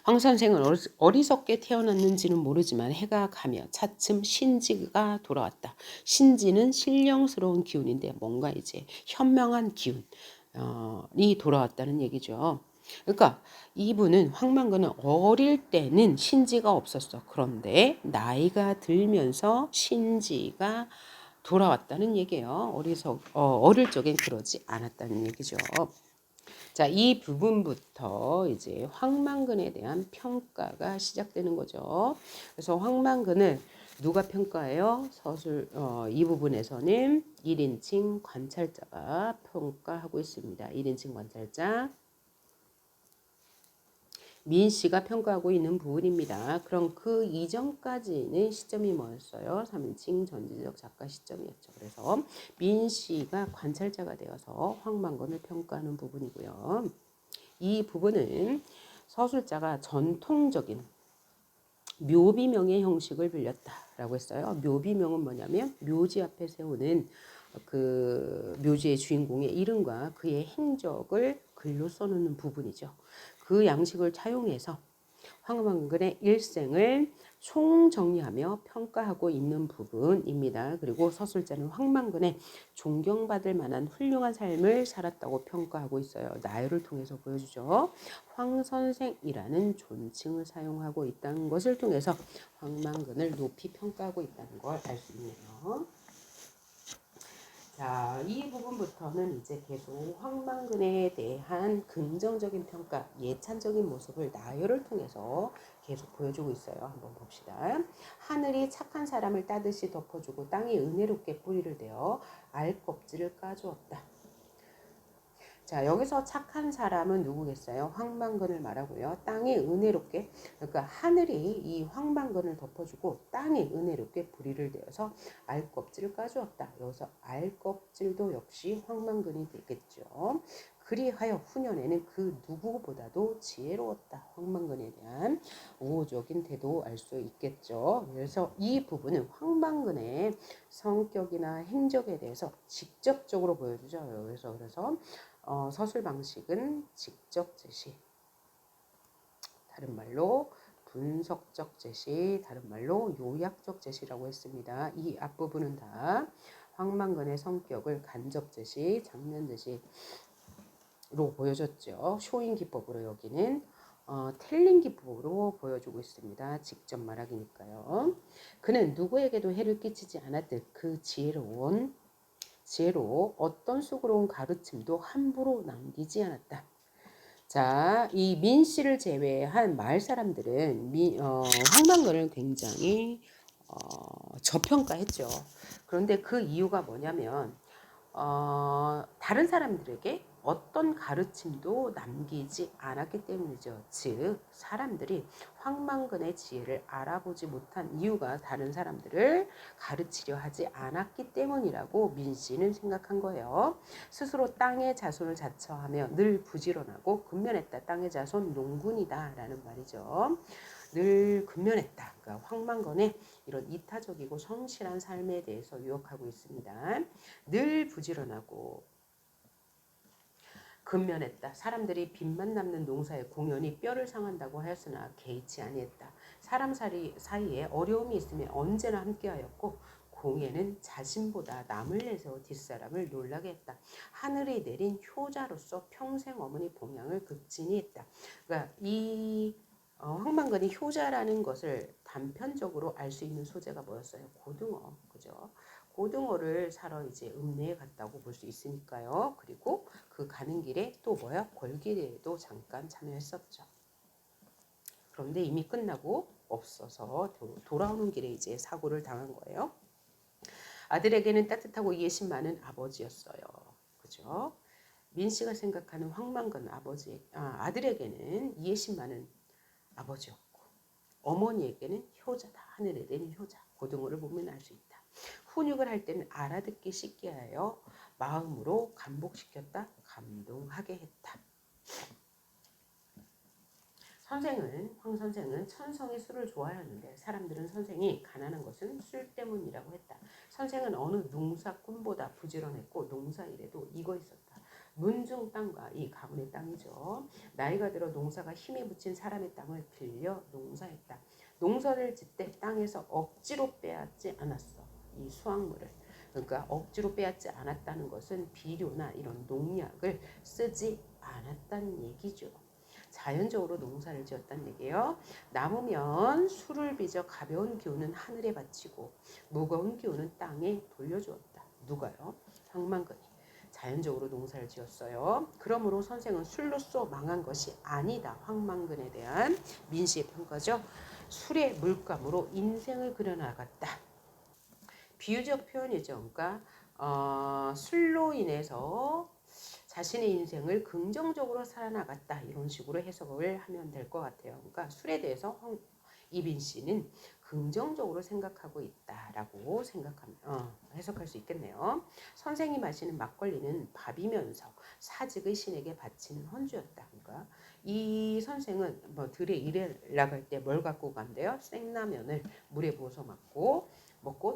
황 선생은 어리석게 태어났는지는 모르지만 해가 가며 차츰 신지가 돌아왔다. 신지는 신령스러운 기운인데 뭔가 이제 현명한 기운이 돌아왔다는 얘기죠. 그러니까 이분은 황망근은 어릴 때는 신지가 없었어. 그런데 나이가 들면서 신지가 돌아왔다는 얘기예요. 어릴 적엔 그러지 않았다는 얘기죠. 자, 이 부분부터 이제 황망근에 대한 평가가 시작되는 거죠. 그래서 황망근을 누가 평가해요? 이 부분에서는 1인칭 관찰자가 평가하고 있습니다. 1인칭 관찰자. 민 씨가 평가하고 있는 부분입니다. 그럼 그 이전까지는 시점이 뭐였어요? 3인칭 전지적 작가 시점이었죠. 그래서 민 씨가 관찰자가 되어서 황망근을 평가하는 부분이고요. 이 부분은 서술자가 전통적인 묘비명의 형식을 빌렸다라고 했어요. 묘비명은 뭐냐면 묘지 앞에 세우는 그 묘지의 주인공의 이름과 그의 행적을 글로 써놓는 부분이죠. 그 양식을 차용해서 황망근의 일생을 총정리하며 평가하고 있는 부분입니다. 그리고 서술자는 황망근의 존경받을 만한 훌륭한 삶을 살았다고 평가하고 있어요. 나열을 통해서 보여주죠. 황선생이라는 존칭을 사용하고 있다는 것을 통해서 황망근을 높이 평가하고 있다는 걸 알 수 있네요. 자, 이 부분부터는 이제 계속 황망근에 대한 긍정적인 평가, 예찬적인 모습을 나열을 통해서 계속 보여주고 있어요. 한번 봅시다. 하늘이 착한 사람을 따듯이 덮어주고 땅이 은혜롭게 뿌리를 대어 알 껍질을 까주었다. 자, 여기서 착한 사람은 누구겠어요? 황망근을 말하고요. 땅이 은혜롭게, 그러니까 하늘이 이 황망근을 덮어주고 땅이 은혜롭게 뿌리를 대어서 알 껍질을 까주었다. 여기서 알 껍질도 역시 황망근이 되겠죠. 그리하여 후년에는 그 누구보다도 지혜로웠다. 황망근에 대한 우호적인 태도 알 수 있겠죠. 그래서 이 부분은 황망근의 성격이나 행적에 대해서 직접적으로 보여주죠. 그래서 서술 방식은 직접 제시, 다른 말로 분석적 제시, 다른 말로 요약적 제시라고 했습니다. 이 앞부분은 다 황망근의 성격을 간접 제시, 장면 제시로 보여줬죠. 쇼잉 기법으로 여기는 텔링 기법으로 보여주고 있습니다. 직접 말하기니까요. 그는 누구에게도 해를 끼치지 않았듯 그 지혜로 어떤 쑥스러운 가르침도 함부로 남기지 않았다. 자, 이 민 씨를 제외한 마을 사람들은 황망근을 굉장히 저평가했죠. 그런데 그 이유가 뭐냐면 다른 사람들에게 어떤 가르침도 남기지 않았기 때문이죠. 즉 사람들이 황망근의 지혜를 알아보지 못한 이유가 다른 사람들을 가르치려 하지 않았기 때문이라고 민씨는 생각한 거예요. 스스로 땅의 자손을 자처하며 늘 부지런하고 근면했다. 땅의 자손 농군이다 라는 말이죠. 늘 근면했다. 그러니까 황망건의 이런 이타적이고 성실한 삶에 대해서 유혹하고 있습니다. 늘 부지런하고 근면했다. 사람들이 빚만 남는 농사에 공연히 뼈를 상한다고 하였으나 개의치 아니했다. 사람 사이에 어려움이 있으면 언제나 함께하였고 공예는 자신보다 남을 내세워 뒷사람을 놀라게 했다. 하늘이 내린 효자로서 평생 어머니 봉양을 극진히 했다. 그러니까 이 황만건이 효자라는 것을 단편적으로 알 수 있는 소재가 뭐였어요? 고등어, 그죠? 고등어를 사러 이제 읍내에 갔다고 볼 수 있으니까요. 그리고 그 가는 길에 또 뭐야? 골길에도 잠깐 참여했었죠. 그런데 이미 끝나고 없어서 돌아오는 길에 이제 사고를 당한 거예요. 아들에게는 따뜻하고 이해심 많은 아버지였어요. 그죠? 민씨가 생각하는 황만건 아들에게는 이해심 많은 아버지였고 어머니에게는 효자다. 하늘에 내린 효자. 고등어를 보면 알 수 있다. 훈육을 할 때는 알아듣기 쉽게 하여 마음으로 감복시켰다. 감동하게 했다. 황 선생은 천성의 술을 좋아하였는데 사람들은 선생이 가난한 것은 술 때문이라고 했다. 선생은 어느 농사꾼보다 부지런했고 농사일에도 익어 있었다. 문중 땅과 이 가문의 땅이죠. 나이가 들어 농사가 힘이 붙인 사람의 땅을 빌려 농사했다. 농사를 짓때 땅에서 억지로 빼앗지 않았어. 이 수확물을. 그러니까 억지로 빼앗지 않았다는 것은 비료나 이런 농약을 쓰지 않았다는 얘기죠. 자연적으로 농사를 지었다는 얘기예요. 남으면 술을 빚어 가벼운 기운은 하늘에 바치고 무거운 기운은 땅에 돌려주었다. 누가요? 황만근이. 자연적으로 농사를 지었어요. 그러므로 선생은 술로써 망한 것이 아니다. 황만근에 대한 민씨의 평가죠. 술의 물감으로 인생을 그려나갔다. 비유적 표현이죠. 그러니까 술로 인해서 자신의 인생을 긍정적으로 살아나갔다. 이런 식으로 해석을 하면 될 것 같아요. 그러니까 술에 대해서 이빈 씨는 긍정적으로 생각하고 있다라고 해석할 수 있겠네요. 선생이 마시는 막걸리는 밥이면서 사직의 신에게 바치는 헌주였다. 그러니까 이 선생은 뭐 들에 일에 나갈 때 뭘 갖고 간대요? 생라면을 물에 부어서 먹고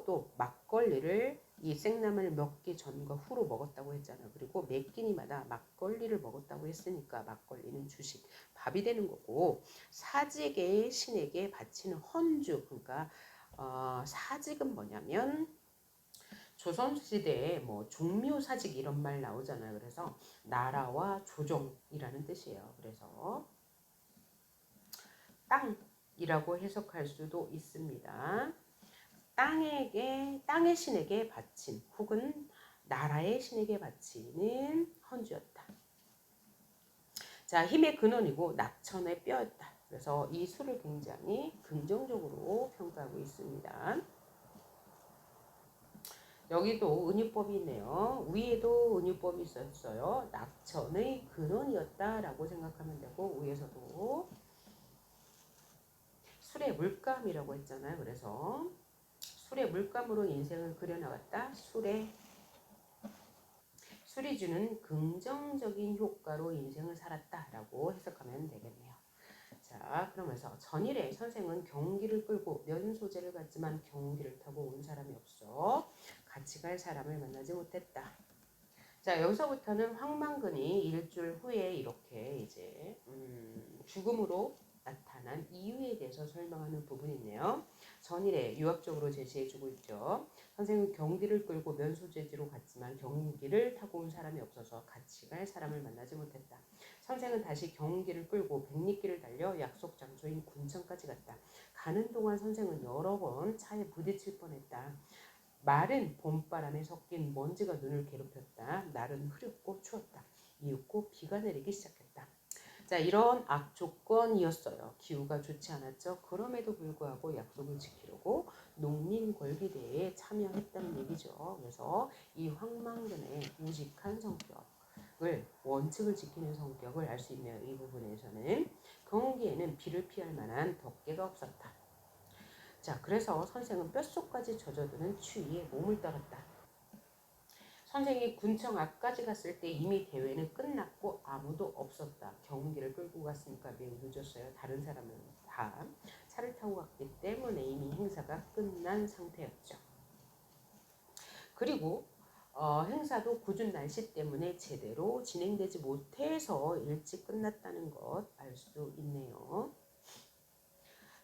또 막걸리를 이 생라면을 먹기 전과 후로 먹었다고 했잖아요. 그리고 매 끼니마다 막걸리를 먹었다고 했으니까 막걸리는 주식, 밥이 되는 거고 사직의 신에게 바치는 헌주, 그러니까 사직은 뭐냐면 조선시대에 뭐 종묘사직 이런 말 나오잖아요. 그래서 나라와 조정이라는 뜻이에요. 그래서 땅이라고 해석할 수도 있습니다. 땅의 신에게 바친 혹은 나라의 신에게 바치는 헌주였다. 자, 힘의 근원이고 낙천의 뼈였다. 그래서 이 술을 굉장히 긍정적으로 평가하고 있습니다. 여기도 은유법이 있네요. 위에도 은유법이 있었어요. 낙천의 근원이었다라고 생각하면 되고 위에서도 술의 물감이라고 했잖아요. 그래서 술의 물감으로 인생을 그려나갔다. 술이 주는 긍정적인 효과로 인생을 살았다라고 해석하면 되겠네요. 자, 그러면서 전일에 선생은 경기를 끌고 면소재를 갖지만 경기를 타고 온 사람이 없어 같이 갈 사람을 만나지 못했다. 자, 여기서부터는 황만근이 일주일 후에 이렇게 이제 죽음으로 나타난 이유에 대해서 설명하는 부분이 있네요. 전일에 유학적으로 제시해주고 있죠. 선생은 경기를 끌고 면소재지로 갔지만 경기를 타고 온 사람이 없어서 같이 갈 사람을 만나지 못했다. 선생은 다시 경기를 끌고 백리길을 달려 약속 장소인 군청까지 갔다. 가는 동안 선생은 여러 번 차에 부딪힐 뻔했다. 마른 봄바람에 섞인 먼지가 눈을 괴롭혔다. 날은 흐렸고 추웠다. 이윽고 비가 내리기 시작했다. 자, 이런 악조건이었어요. 기후가 좋지 않았죠. 그럼에도 불구하고 약속을 지키려고 농민궐기대회에 참여했다는 얘기죠. 그래서 이 황망근의 우직한 성격을, 원칙을 지키는 성격을 알 수 있네요. 이 부분에서는. 경운기에는 비를 피할 만한 덮개가 없었다. 자, 그래서 선생은 뼛속까지 젖어드는 추위에 몸을 떨었다. 선생이 군청 앞까지 갔을 때 이미 대회는 끝났고 아무도 없었다. 경운기를 끌고 갔으니까 매우 늦었어요. 다른 사람은 다 차를 타고 갔기 때문에 이미 행사가 끝난 상태였죠. 그리고 행사도 궂은 날씨 때문에 제대로 진행되지 못해서 일찍 끝났다는 것 알 수 있네요.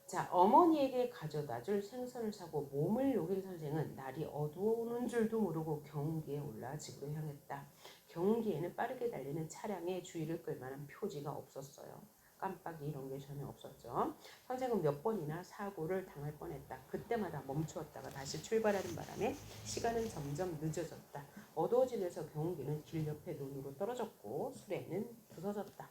자, 어머니에게 가져다 줄 생선을 사고 몸을 녹인 선생은 날이 어두워오는 줄도 모르고 경운기에 올라 집으로 향했다. 경운기에는 빠르게 달리는 차량의 주의를 끌 만한 표지가 없었어요. 깜빡이 이런 게 전혀 없었죠. 선생은 몇 번이나 사고를 당할 뻔했다. 그때마다 멈추었다가 다시 출발하는 바람에 시간은 점점 늦어졌다. 어두워지면서 경운기는 길 옆에 논으로 떨어졌고 수레는 부서졌다.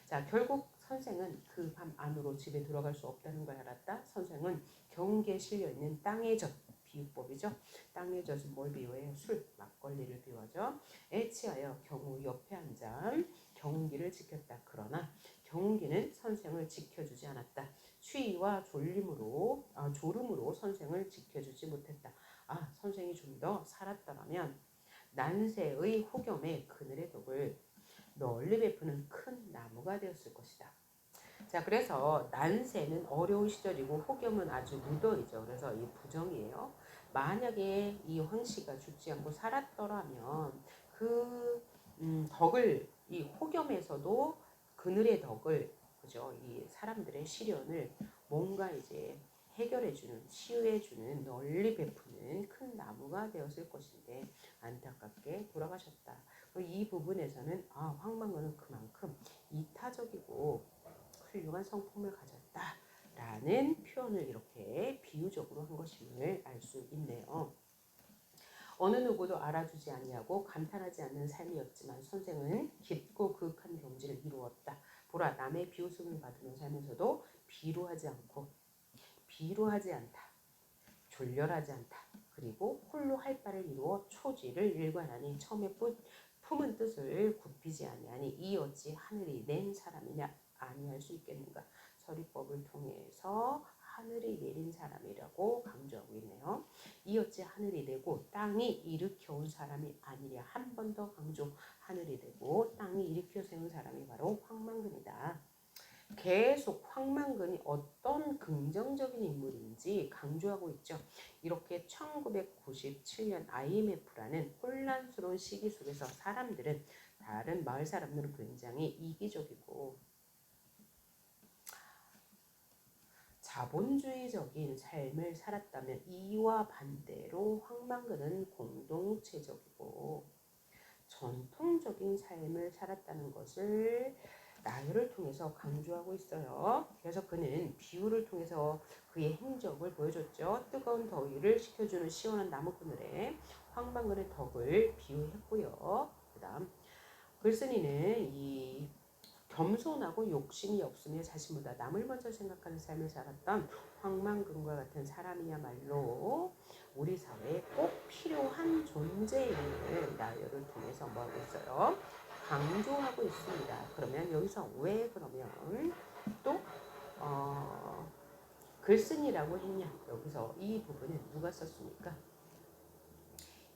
자, 결국 선생은 그 밤 안으로 집에 들어갈 수 없다는 걸 알았다. 선생은 경운기에 실려있는 땅의 젖, 비유법이죠. 땅의 젖은 뭘 비유해요? 술, 막걸리를 비유하죠. 애치하여 경우 옆에 앉아 경운기를 지켰다. 그러나 경운기는 선생을 지켜주지 않았다. 추위와 졸음으로 선생을 지켜주지 못했다. 아, 선생이 좀 더 살았더라면 난세의 혹염에 그늘의 덕을 널리 베푸는 큰 나무가 되었을 것이다. 자, 그래서 난세는 어려운 시절이고 혹염은 아주 무더위죠. 그래서 이 부정이에요. 만약에 이 황씨가 죽지 않고 살았더라면 그 덕을, 이 혹염에서도 그늘의 덕을, 그죠? 이 사람들의 시련을 뭔가 이제 해결해주는, 치유해주는, 널리 베푸는 큰 나무가 되었을 것인데 안타깝게 돌아가셨다. 이 부분에서는 황망근은 그만큼 이타적이고 훌륭한 성품을 가졌다라는 표현을 이렇게 비유적으로 한 것임을 알 수 있네요. 어느 누구도 알아주지 아니하고 감탄하지 않는 삶이었지만 선생은 깊고 그윽한 경지를 이루었다. 보라, 남의 비웃음을 받으며 살면서도 비루하지 않다. 졸렬하지 않다. 그리고 홀로 할 바를 이루어 초지를 일관하니 처음에 품은 뜻을 굽히지 아니하니 이 어찌 하늘이 낸 사람이냐 아니할 수 있겠는가. 서리법을 통해서 하늘이 내린 사람이라고 강조하고 있네요. 이 어찌 하늘이 되고 땅이 일으켜온 사람이 아니랴. 한 번 더 강조. 하늘이 되고 땅이 일으켜 세운 사람이 바로 황망근이다. 계속 황망근이 어떤 긍정적인 인물인지 강조하고 있죠. 이렇게 1997년 IMF라는 혼란스러운 시기 속에서 다른 마을 사람들은 굉장히 이기적이고 자본주의적인 삶을 살았다면 이와 반대로 황망근은 공동체적이고 전통적인 삶을 살았다는 것을 나열을 통해서 강조하고 있어요. 그래서 그는 비유를 통해서 그의 행적을 보여줬죠. 뜨거운 더위를 식혀주는 시원한 나무 그늘에 황망근의 덕을 비유했고요. 그 다음 글쓴이는 이 겸손하고 욕심이 없으며 자신보다 남을 먼저 생각하는 삶을 살았던 황망근과 같은 사람이야말로 우리 사회에 꼭 필요한 존재임을 나열을 통해서 뭐 하고 있어요? 강조하고 있습니다. 그러면 여기서 왜 그러면 또 글쓴이라고 했냐? 여기서 이 부분은 누가 썼습니까?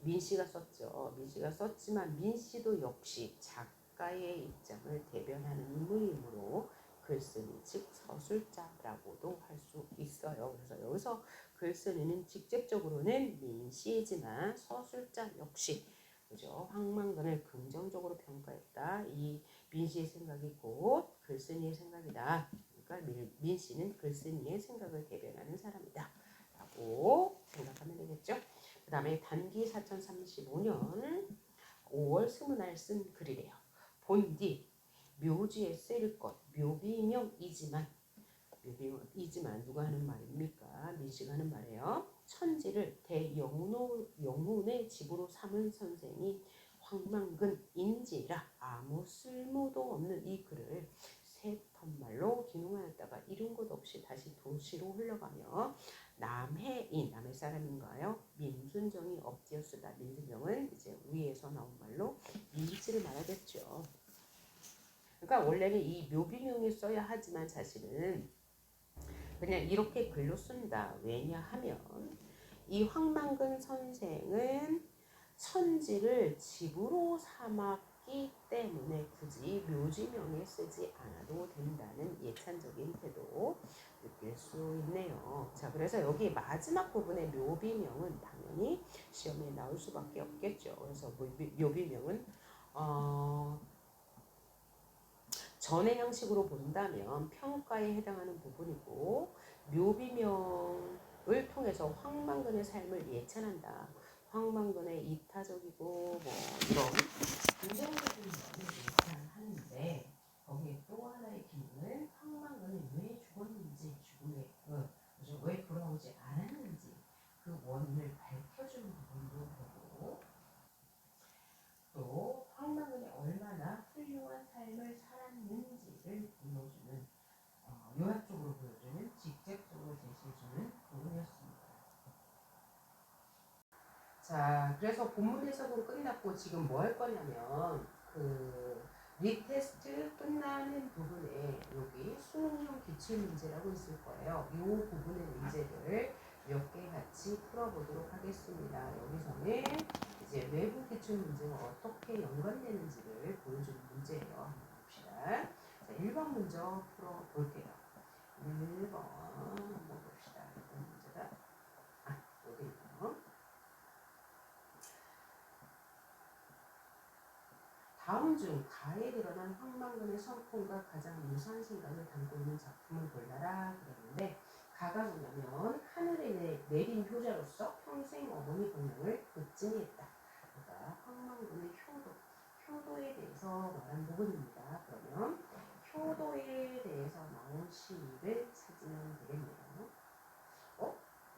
민씨가 썼죠. 민씨가 썼지만 민씨도 역시 작가의 입장을 대변하는 인물이므로 글쓴이 즉 서술자라고도 할 수 있어요. 그래서 여기서 글쓴이는 직접적으로는 민씨이지만 서술자 역시 그죠? 황망근을 긍정적으로 평가했다. 이 민씨의 생각이 곧 글쓴이의 생각이다. 그러니까 민씨는 글쓴이의 생각을 대변하는 사람이다. 라고 생각하면 되겠죠. 그 다음에 단기 4035년 5월 20날 쓴 글이래요. 본디 묘지에 쓸 것 묘비명이지만 누가 하는 말입니까? 민씨가 하는 말이에요. 천지를 대영혼의 집으로 삼은 선생이 황망근인지라 아무 쓸모도 없는 이 글을 세 없이 다시 도시로 흘러가며 남해인, 남해 사람인가요? 민순정이 엎드렸으다. 민순정은 이제 위에서 나온 말로 민지를 말하겠죠. 그러니까 원래는 이 묘비명이 써야 하지만 사실은 그냥 이렇게 글로 쓴다. 왜냐하면 이 황만근 선생은 천지를 집으로 삼았기 때문에 굳이 묘지명에 쓰지 않아도 된다는 예찬적인 태도 느낄 수 있네요. 자, 그래서 여기 마지막 부분의 묘비명은 당연히 시험에 나올 수밖에 없겠죠. 그래서 묘비명은 전의 양식으로 본다면 평가에 해당하는 부분이고 묘비명을 통해서 황만근의 삶을 예찬한다. 황만근의 이타적이고 뭐 이런 긍정적인 면을 예찬하는데 거기에 또 하나의 기능은 황만근이 왜 죽었는지 죽음의 왜 돌아오지 않았는지 그 원인을 밝혀주는 부분도 되고 또 황만근이 얼마나 훌륭한 삶을 살았는지를 보여주는 요약적으로 보여주는 직접적으로 제시해주는 부분이었습니다. 자, 그래서 본문 해석은 끝났고 지금 뭐 할 거냐면 그 리테스트 끝나는 부분에 여기 수능용 기출문제라고 있을 거예요. 이 부분의 문제를 몇 개 같이 풀어보도록 하겠습니다. 여기서는 이제 외부 기출문제가 어떻게 연관되는지를 보여주는 문제예요. 한번 봅시다. 자, 1번 먼저 풀어볼게요. 1번 한번 봅시다. 1번 문제가 여기 있네요. 다음 중 가에 드러난 황만근의 성품과 가장 유사한 생각을 담고 있는 작품을 골라라 그랬는데 가가 뭐냐면 하늘에 내린 효자로서 평생 어머니 본능을 급증했다. 그러니까 황만근의 효도에 대해서 말한 부분입니다. 그러면 효도에 대해서 나온 시를 찾으면 되겠네요.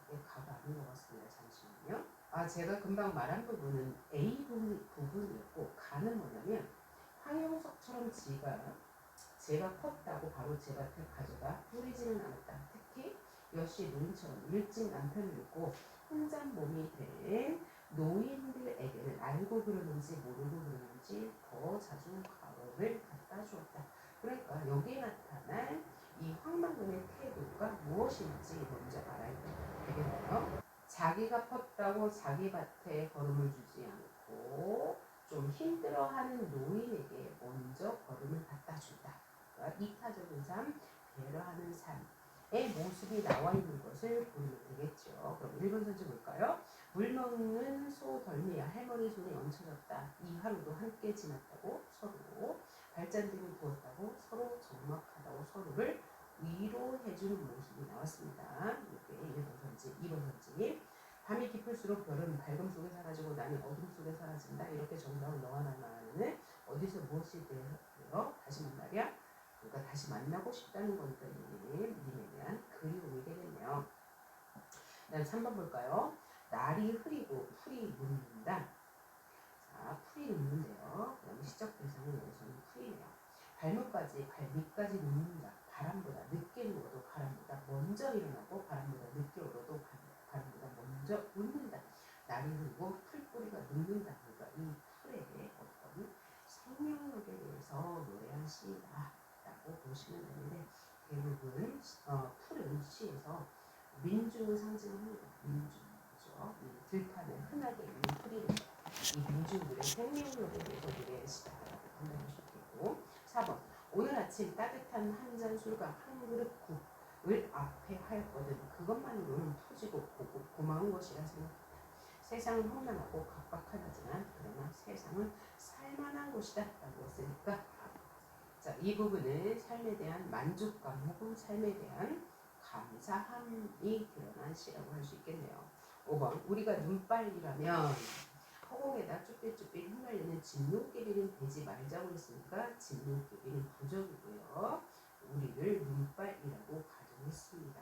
이게 가가 아닌 것 같습니다. 잠시만요. 제가 금방 말한 부분은 A 부분이었고 가는 뭐냐면 황용석처럼 제가 컸다고 바로 제 밭을 가져다 뿌리지는 않았다. 특히 여시 노인처럼 일찍 남편을 잃고 혼자 몸이 된 노인들에게는 알고 그러는지 모르고 그러는지 더 자주 가업을 갖다 주었다. 그러니까 여기에 나타난 이 황만근의 태도가 무엇인지 먼저 알아야 되겠네요. 자기가 컸다고 자기 밭에 걸음을 주지 않고 좀 힘들어하는 노인에게 먼저 걸음을 갖다 준다. 그러니까 이타적인 삶, 배려하는 삶의 모습이 나와 있는 것을 보면 되겠죠. 그럼 1번 선지 볼까요? 물 먹는 소 덜미야 할머니 손에 얹혀졌다. 이 하루도 함께 지났다고 서로 발잔등을 부었다고 서로 적막하다고 서로를 위로해주는 모습이 나왔습니다. 이렇게 1번 선지, 2번 선지. 밤이 깊을수록 별은 밝음 속에 사라지고 나는 어둠 속에 사라진다. 이렇게 정답은 너와 나는 어디서 무엇이 되어 다시 만나랴? 그러니까 다시 만나고 싶다는 거니까 님에 대한 그리움이 되겠네요. 다음 3번 볼까요? 날이 흐리고 풀이 묻는다. 자, 풀이 눕는데요. 그다음에 시적 대상은 여기서는 풀이네요. 발밑까지 눕는다. 바람보다 늦게 누워도 바람보다 먼저 일어나고 바람보다 늦게 울어도 바람보다 먼저 웃는다. 날이 흐르고 풀뿌리가 눕는다. 그러니까 이 풀에 어떤 생명력에 대해서 노래한 시다 라고 보시면 되는데 대부분 풀은 시에서 민중을 상징합니다. 민중, 그죠? 들판에 흔하게 있는 풀이죠. 이 민중들의 생명력에 대해서 노래한 시다라고 판단하시면 되고 4번 오늘 아침 따뜻한 한 잔 술과 한 그릇 국을 앞에 하였거든. 그것만으로는 터지고 고마운 것이라 생각했다. 세상은 험난하고 각박하지만 그러나 세상은 살만한 곳이다 라고 했으니까 자, 이 부분은 삶에 대한 만족감 혹은 삶에 대한 감사함이 드러난 시라고 할 수 있겠네요. 5번 우리가 눈빨이라면 허공에다 쭈삣쭈삣 흩날리는 진눈깨비는 되지 말자고 했으니까 진눈깨비는 부적이고요. 우리를 눈빨이라고 가정했습니다.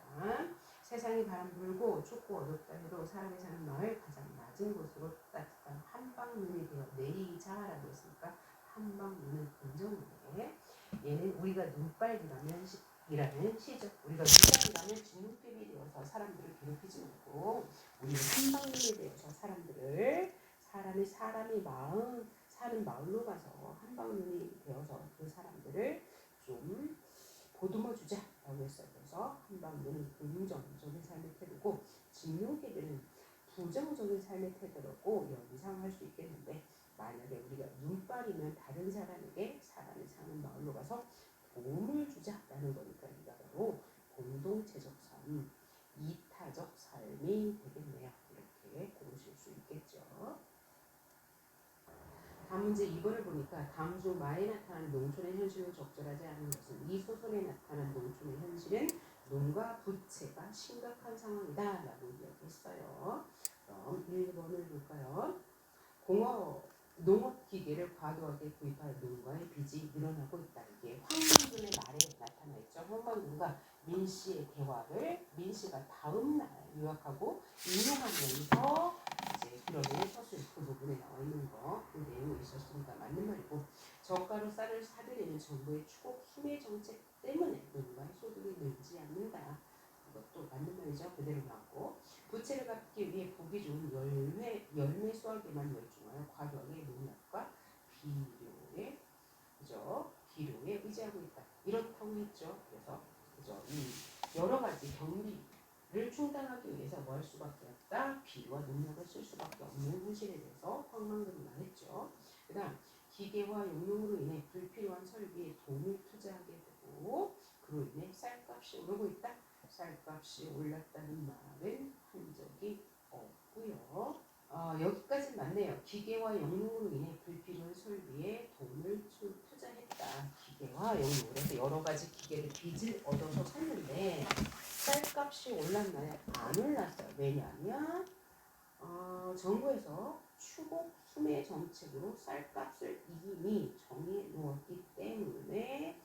세상이 바람 불고 춥고 어둡다 해도 사람이 사는 마을 가장 낮은 곳으로 따뜻한 한방눈이 되어 내리자라고 했으니까 한방눈은 긍정인데 얘는 우리가 눈빨이라면 이라는 시죠. 우리가 위장이라면 진눈깨비 되어서 사람들을 괴롭히지 말고 우리는 한방눈이 되어서 사람이 마음 사는 마을로 가서 한방눈이 되어서 그 사람들을 좀 보듬어 주자라고 했어요. 그래서 한방눈은 긍정적인 삶의 태도고 진눈깨비는 부정적인 삶의 태도라고 연상할 수 있겠는데 만약에 우리가 눈발이면 다른 사람에게 사람이 사는 마을로 가서 도움을 주자라는 거니까 이가 바로 공동체적 삶, 이타적 삶이 되겠네요. 이렇게 고르실 수 있겠죠. 다음 문제 2번을 보니까 다음 중 마에 나타난 농촌의 현실로 적절하지 않은 것은 이 소설에 나타난 농촌의 현실은 농가 부채가 심각한 상황이다 라고 이야기했어요. 그럼 1번을 볼까요? 농업 기계를 과도하게 구입하여 농가의 빚이 늘어나고 있다. 이게 황만군의 말에 나타나 있죠. 황만군과 민씨의 대화를 민씨가 다음날 요약하고 인용하면서 이제 그러면 서술 그 부분에 나와 있는 그 내용이 있었으니까 맞는 말이고 저가로 쌀을 사들이는 정부의 추곡 수매 정책 때문에 농가의 소득이 늘지 않는다. 이것도 맞는 말이죠. 그대로 나왔고 부채를 갚기 위해 보기 좋은 열매 수확에만 열중하여 과도하게 농약과 비료에 의지하고 있다. 이렇다고 했죠. 그래서 이 여러 가지 경비를 충당하기 위해서 뭐 할 수밖에 없다. 비료와 농약을 쓸 수밖에 없는 현실에 대해서 황망근이 말했죠. 그다음 기계와 용융으로 인해 불필요한 설비에 돈을 투자하게 되고 그로 인해 쌀값이 오르고 있다. 쌀값이 올랐다는 말은 한 적이 없고요. 여기까지 맞네요. 기계와 영농으로 인해 불필요한 설비에 돈을 투자했다. 기계와 영농. 그래서 여러 가지 기계를 빚을 얻어서 샀는데 쌀값이 올랐나요? 안 올랐어요. 왜냐하면 정부에서 추곡 수매 정책으로 쌀값을 이미 정해 놓았기 때문에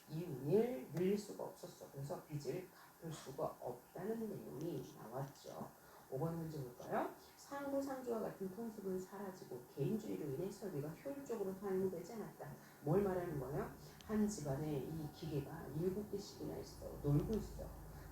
이윤을 늘릴 수가 없었어. 그래서 빚을 갚을 수가 없다는 내용이 나왔죠. 5번 문제 볼까요? 상부상조와 같은 풍습은 사라지고 개인주의로 인해 설비가 효율적으로 사용되지 않았다. 뭘 말하는 거예요? 한 집안에 이 기계가 7개씩이나 있어. 놀고 있어.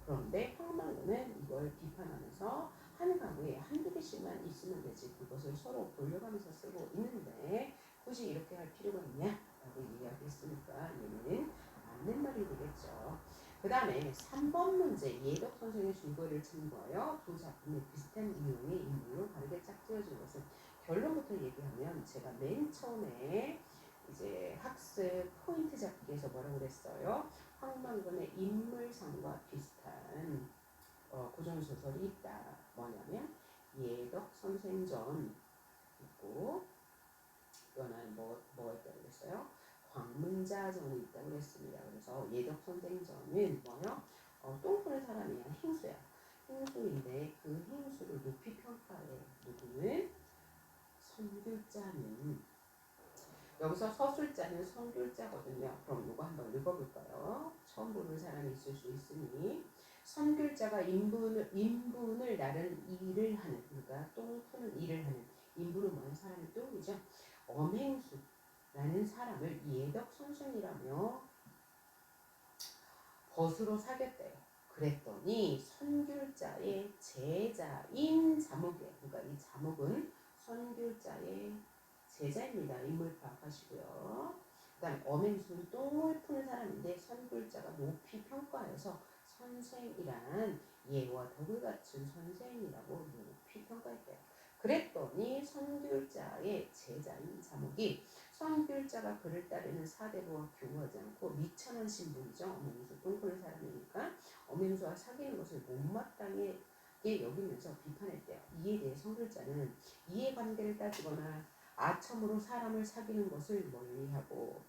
그런데 황망군은 이걸 비판하면서 한 가구에 한두 개씩만 있으면 되지. 그것을 서로 돌려가면서 쓰고 있는데 굳이 이렇게 할 필요가 있냐라고 이야기했으니까 얘는 맞는 말이 되겠죠. 그 다음에 3번 문제 예덕 선생의 줄거리를 참고하여 두 작품의 비슷한 유형의 인물로 다르게 짝지어진 것은 결론부터 얘기하면 제가 맨 처음에 이제 학습 포인트 잡기에서 뭐라고 그랬어요? 황만근의 인물상과 비슷한 고전소설이 있다. 뭐냐면 예덕 선생전 있고 이거는 뭐가 있다고 그랬어요? 광문자전이 있다고 그랬습니다. 그래서 예덕 선생전은 뭐요? 똥꾸는 사람이야. 행수야. 행수인데 그 행수를 높이 평가해. 누구는? 선귤자는. 여기서 서술자는 선귤자거든요. 그럼 이거 한번 읽어볼까요? 처음 보는 사람이 있을 수 있으니 선귤자가 인분을 나른 일을 하는 그러니까 똥 푸는 일을 하는 인분은 뭐냐? 사람의 똥이죠. 엄행수라는 사람을 예덕 선생이라며 벗으로 사귀었대요. 그랬더니 선귤자의 제자인 자목이에요. 그러니까 이 자목은 선귤자의 제자입니다. 인물 파악하시고요. 그 다음 엄행수는 똥을 푸는 사람인데 선귤자가 높이 평가해서 선생이란 예와 덕을 갖춘 선생이라고 높이 평가했대요. 그랬더니 선귤자의 제자인 자목이 선귤자가 그를 따르는 사대부와 교우하지 않고 미천한 신분이죠. 엄행수 똥꾸는 사람이니까 엄행수와 사귀는 것을 못마땅하게 여기면서 비판했대요. 이에 대해 선귤자는 이해관계를 따지거나 아첨으로 사람을 사귀는 것을 멀리하고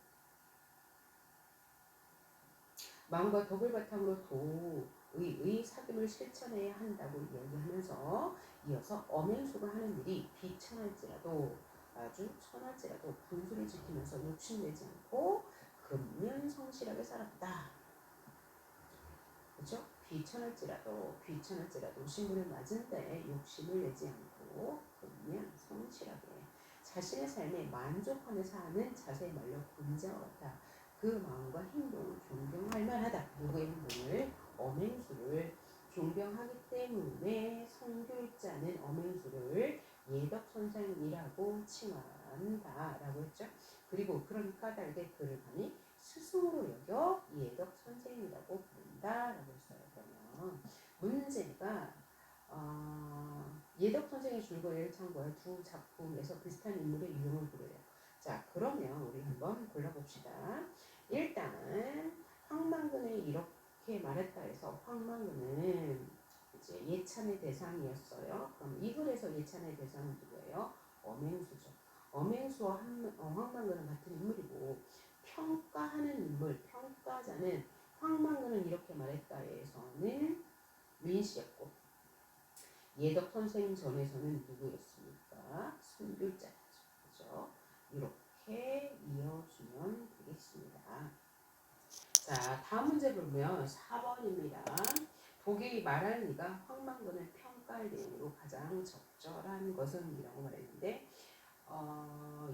마음과 덕을 바탕으로 도의의 사귐을 실천해야 한다고 이야기하면서 이어서 엄행수가 하는 일이 비천할지라도 아주 천할지라도 분수를 지키면서 욕심내지 않고 근면성실하게 살았다. 그렇죠? 귀천할지라도 신분을 맞은데 욕심을 내지 않고 근면성실하게 자신의 삶에 만족하며 사는 자세의 말로 군자와 같다. 그 마음과 행동을 존경할 만하다. 누구의 행동을? 엄행수를 존경하기 때문에 성교육자는 엄행수를 예덕선생이라고 칭한다라고 했죠. 그리고 그런 까닭에 그를 감히 스승으로 여겨 예덕선생이라고 부른다라고 했어요. 그러면 문제가 예덕선생의 줄거리를 참고할 두 작품에서 비슷한 인물의 이름을 부르래요. 자, 그러면 우리 한번 골라봅시다. 일단 황망근을 이렇게 말했다 해서 황망근은 이제 예찬의 대상이었어요. 그럼 이 글에서 예찬의 대상은 누구예요? 엄행수죠. 엄행수와 황망근은 같은 인물이고 평가하는 인물, 평가자는 황망근은 이렇게 말했다 해서는 민씨였고 예덕 선생 전에서는 누구였습니까? 순교자였죠. 그죠? 이렇게 이어주면 되겠습니다. 자, 다음 문제 보면 4번입니다. 독일이 말할 리가 황망근을 평가할 내용으로 가장 적절한 것은 이라고 말했는데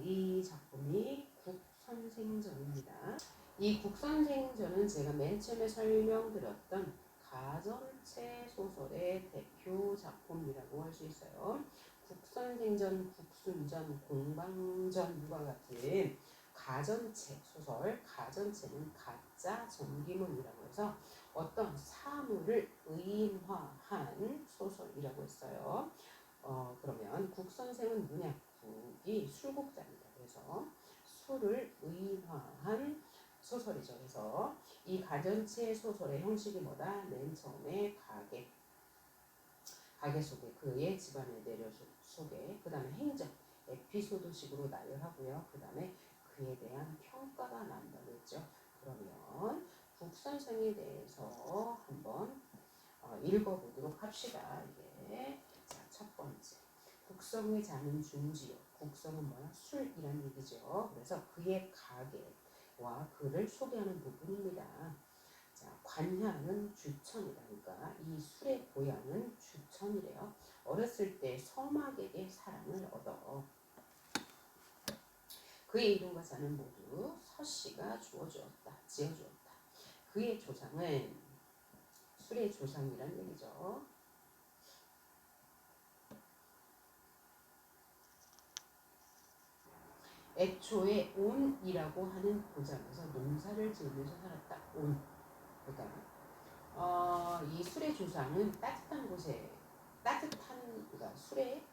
이 작품이 국선생전입니다. 이 국선생전은 제가 맨 처음에 설명드렸던 가전체 소설의 대표 작품이라고 할 수 있어요. 국선생전, 국순전, 공방전과 같은 가전체 소설, 가전체는 가짜 전기문이라고 해서 어떤 사물을 의인화한 소설이라고 했어요. 그러면 국선생은 뭐냐? 국이 술국자입니다. 그래서 술을 의인화한 소설이죠. 그래서 이 가전체 소설의 형식이 뭐다? 맨 처음에 가게 속에 그의 집안의 내려 속에 그 다음에 행적, 에피소드식으로 나열하고요. 그 다음에 그에 대한 평가가 난다고 했죠. 그러면 국선생에 대해서 한번 읽어보도록 합시다. 이게 자, 첫 번째 국성의 자는 중지요. 국성은 뭐야? 술이란 얘기죠. 그래서 그의 가게와 그를 소개하는 부분입니다. 자, 관향은 주천이다. 그러니까 이 술의 고향은 주천이래요. 어렸을 때 서막에게 사랑을 얻어 그의 이름과 자는 모두 서씨가 지어주었다. 그의 조상은 술의 조상이란 얘기죠. 애초에 온이라고 하는 고장에서 농사를 지으면서 살았다. 온. 그러니까 이 술의 조상은 따뜻한 곳에 그러니까 술의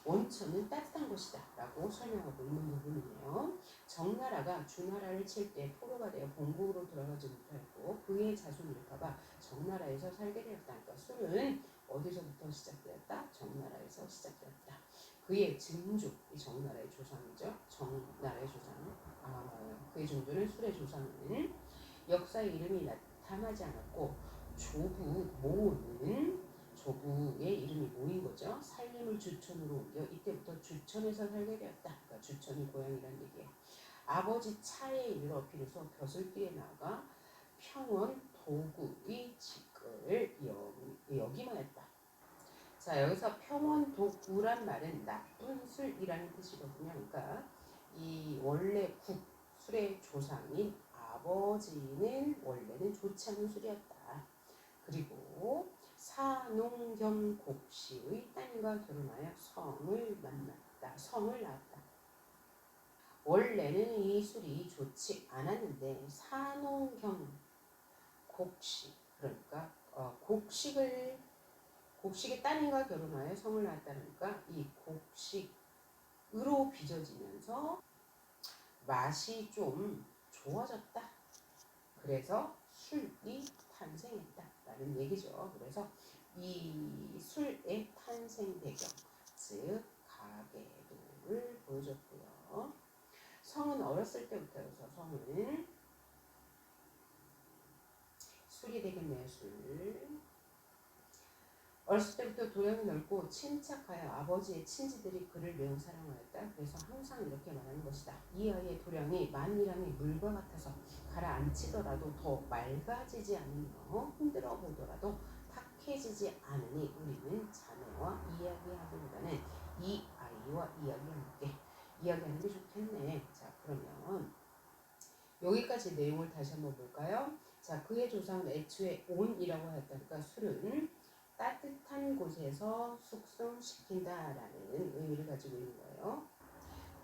원천은 따뜻한 곳이다 라고 설명하고 있는 부분이네요. 정나라가 주나라를 칠 때 포로가 되어 본국으로 돌아가지 못하였고 그의 자손이 일까봐 정나라에서 살게 되었다. 그러니까 술은 어디서부터 시작되었다? 정나라에서 시작되었다. 그의 증조, 이 정나라의 조상이죠. 정나라의 조상. 그의 증조는 술의 조상은 역사의 이름이 나타나지 않았고 조부의 이름이 모인 거죠. 살림을 주천으로 옮겨 이때부터 주천에서 살게 되었다. 그러니까 주천이 고향이란 얘기예요. 아버지 차에 이르러 비로소 벼슬길에 나가 평원 도구의 직을 여기만했다. 자, 여기서 평원 도구란 말은 나쁜 술이라는 뜻이거든요. 그러니까 이 원래 술의 조상인 아버지는 원래는 좋지 않은 술이었다. 그리고 사농경곡씨의 딸과 결혼하여 성을 낳았다. 원래는 이 술이 좋지 않았는데 사농경곡씨 그러니까 곡식의 따님과 결혼하여 성을 낳았다니까 이 곡식으로 빚어지면서 맛이 좀 좋아졌다. 그래서 술이 탄생했다라는 얘기죠. 그래서 이 술의 탄생 배경, 즉 가계도를 보여줬고요. 성은 어렸을 때부터여서 성은 술이 되겠네요. 어렸을 때부터 도량이 넓고 침착하여 아버지의 친지들이 그를 매우 사랑하였다. 그래서 항상 이렇게 말하는 것이다. 이 아이의 도량이 만이랑의 물과 같아서 가라앉히더라도 더 맑아지지 않으며 흔들어 보더라도 탁해지지 않으니 우리는 자네와 이야기하기보다는 이 아이와 이야기하는 게 좋겠네. 자, 그러면 여기까지 내용을 다시 한번 볼까요? 자, 그의 조상은 애초에 온이라고 하였다. 그러니까 술은 따뜻한 곳에서 숙성시킨다라는 의미를 가지고 있는 거예요.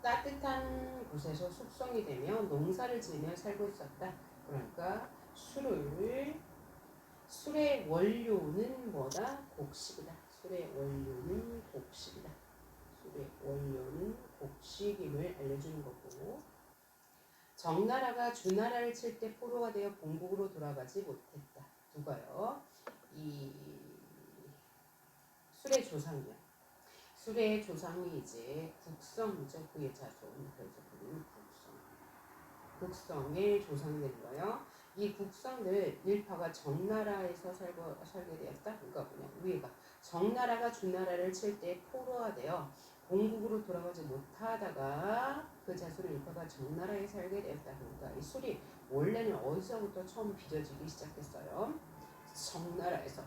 따뜻한 곳에서 숙성이 되면 농사를 지으며 살고 있었다. 그러니까 술의 원료는 뭐다? 곡식이다. 술의 원료는 곡식이다. 술의 원료는 곡식임을 알려주는 거고, 정나라가 주나라를 칠 때 포로가 되어 본국으로 돌아가지 못했다. 누가요? 이 술의 조상이요. 술의 조상이 이제 국성이죠. 그의 자손. 그래서 그는 국성의 조상이 된 거예요. 이 국성들 일파가 정나라에서 살게 되었다. 그러니까 그냥 위에가 정나라가 주나라를 칠 때 포로가 되어 본국으로 돌아가지 못하다가 그 자손 일파가 정나라에 살게 되었다. 그러니까 이 술이 원래는 어디서부터 처음 빚어지기 시작했어요? 정나라에서.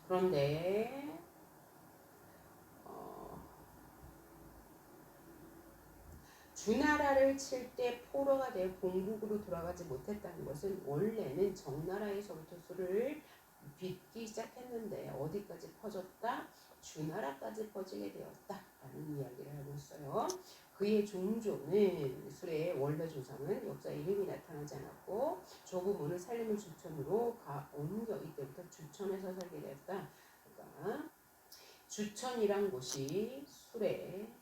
그런데 주나라를 칠 때 포로가 되어 본국으로 돌아가지 못했다는 것은 원래는 정나라에서부터 술을 빚기 시작했는데 어디까지 퍼졌다? 주나라까지 퍼지게 되었다라는 이야기를 하고 있어요. 그의 종조는 술의 원래 조상은 역사 이름이 나타나지 않았고 저 부분을 살림을 주천으로 옮겨 이때부터 주천에서 살게 되었다. 그러니까 주천이란 곳이 술의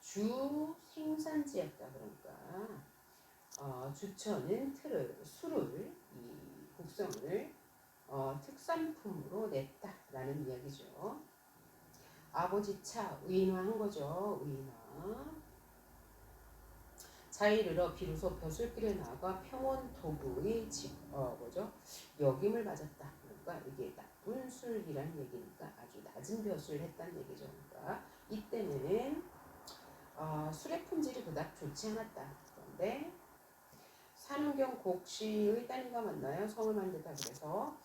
주 생산지였다. 그러니까 주천은 술을 이 곡성을 특산품으로 냈다라는 이야기죠. 아버지 차 의인화한 거죠. 의인화. 차에 이르러 비로소 벼슬길에 나가 평원 도구의 역임을 맞았다. 그러니까 이게 나쁜 술이란 얘기니까 아주 낮은 벼슬을 했다는 얘기죠. 그러니까 이때는 술의 품질이 그닥 좋지 않았다. 그런데 산후경 곡식의 따님과 만나요. 성을 만들다. 그래서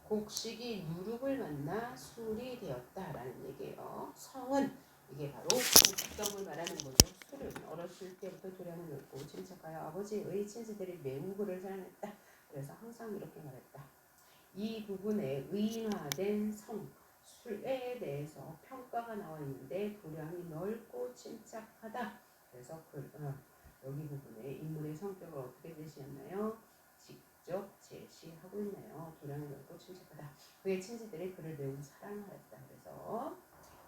곡식이 누룩을 만나 술이 되었다라는 얘기예요. 성은 이게 바로 곡성을 말하는 거죠. 술은 어렸을 때부터 도량을 넓고 침착하여 아버지의 친지들이 매우 그를 사랑했다. 그래서 항상 이렇게 말했다. 이 부분에 의인화된 술에 대해서 평가가 나와 있는데 도량이 넓고 침착하다. 그래서 여기 부분에 인물의 성격을 어떻게 제시했나요? 직접 제시하고 있네요. 도량이 넓고 침착하다. 그의 친지들이 그를 매우 사랑하였다. 그래서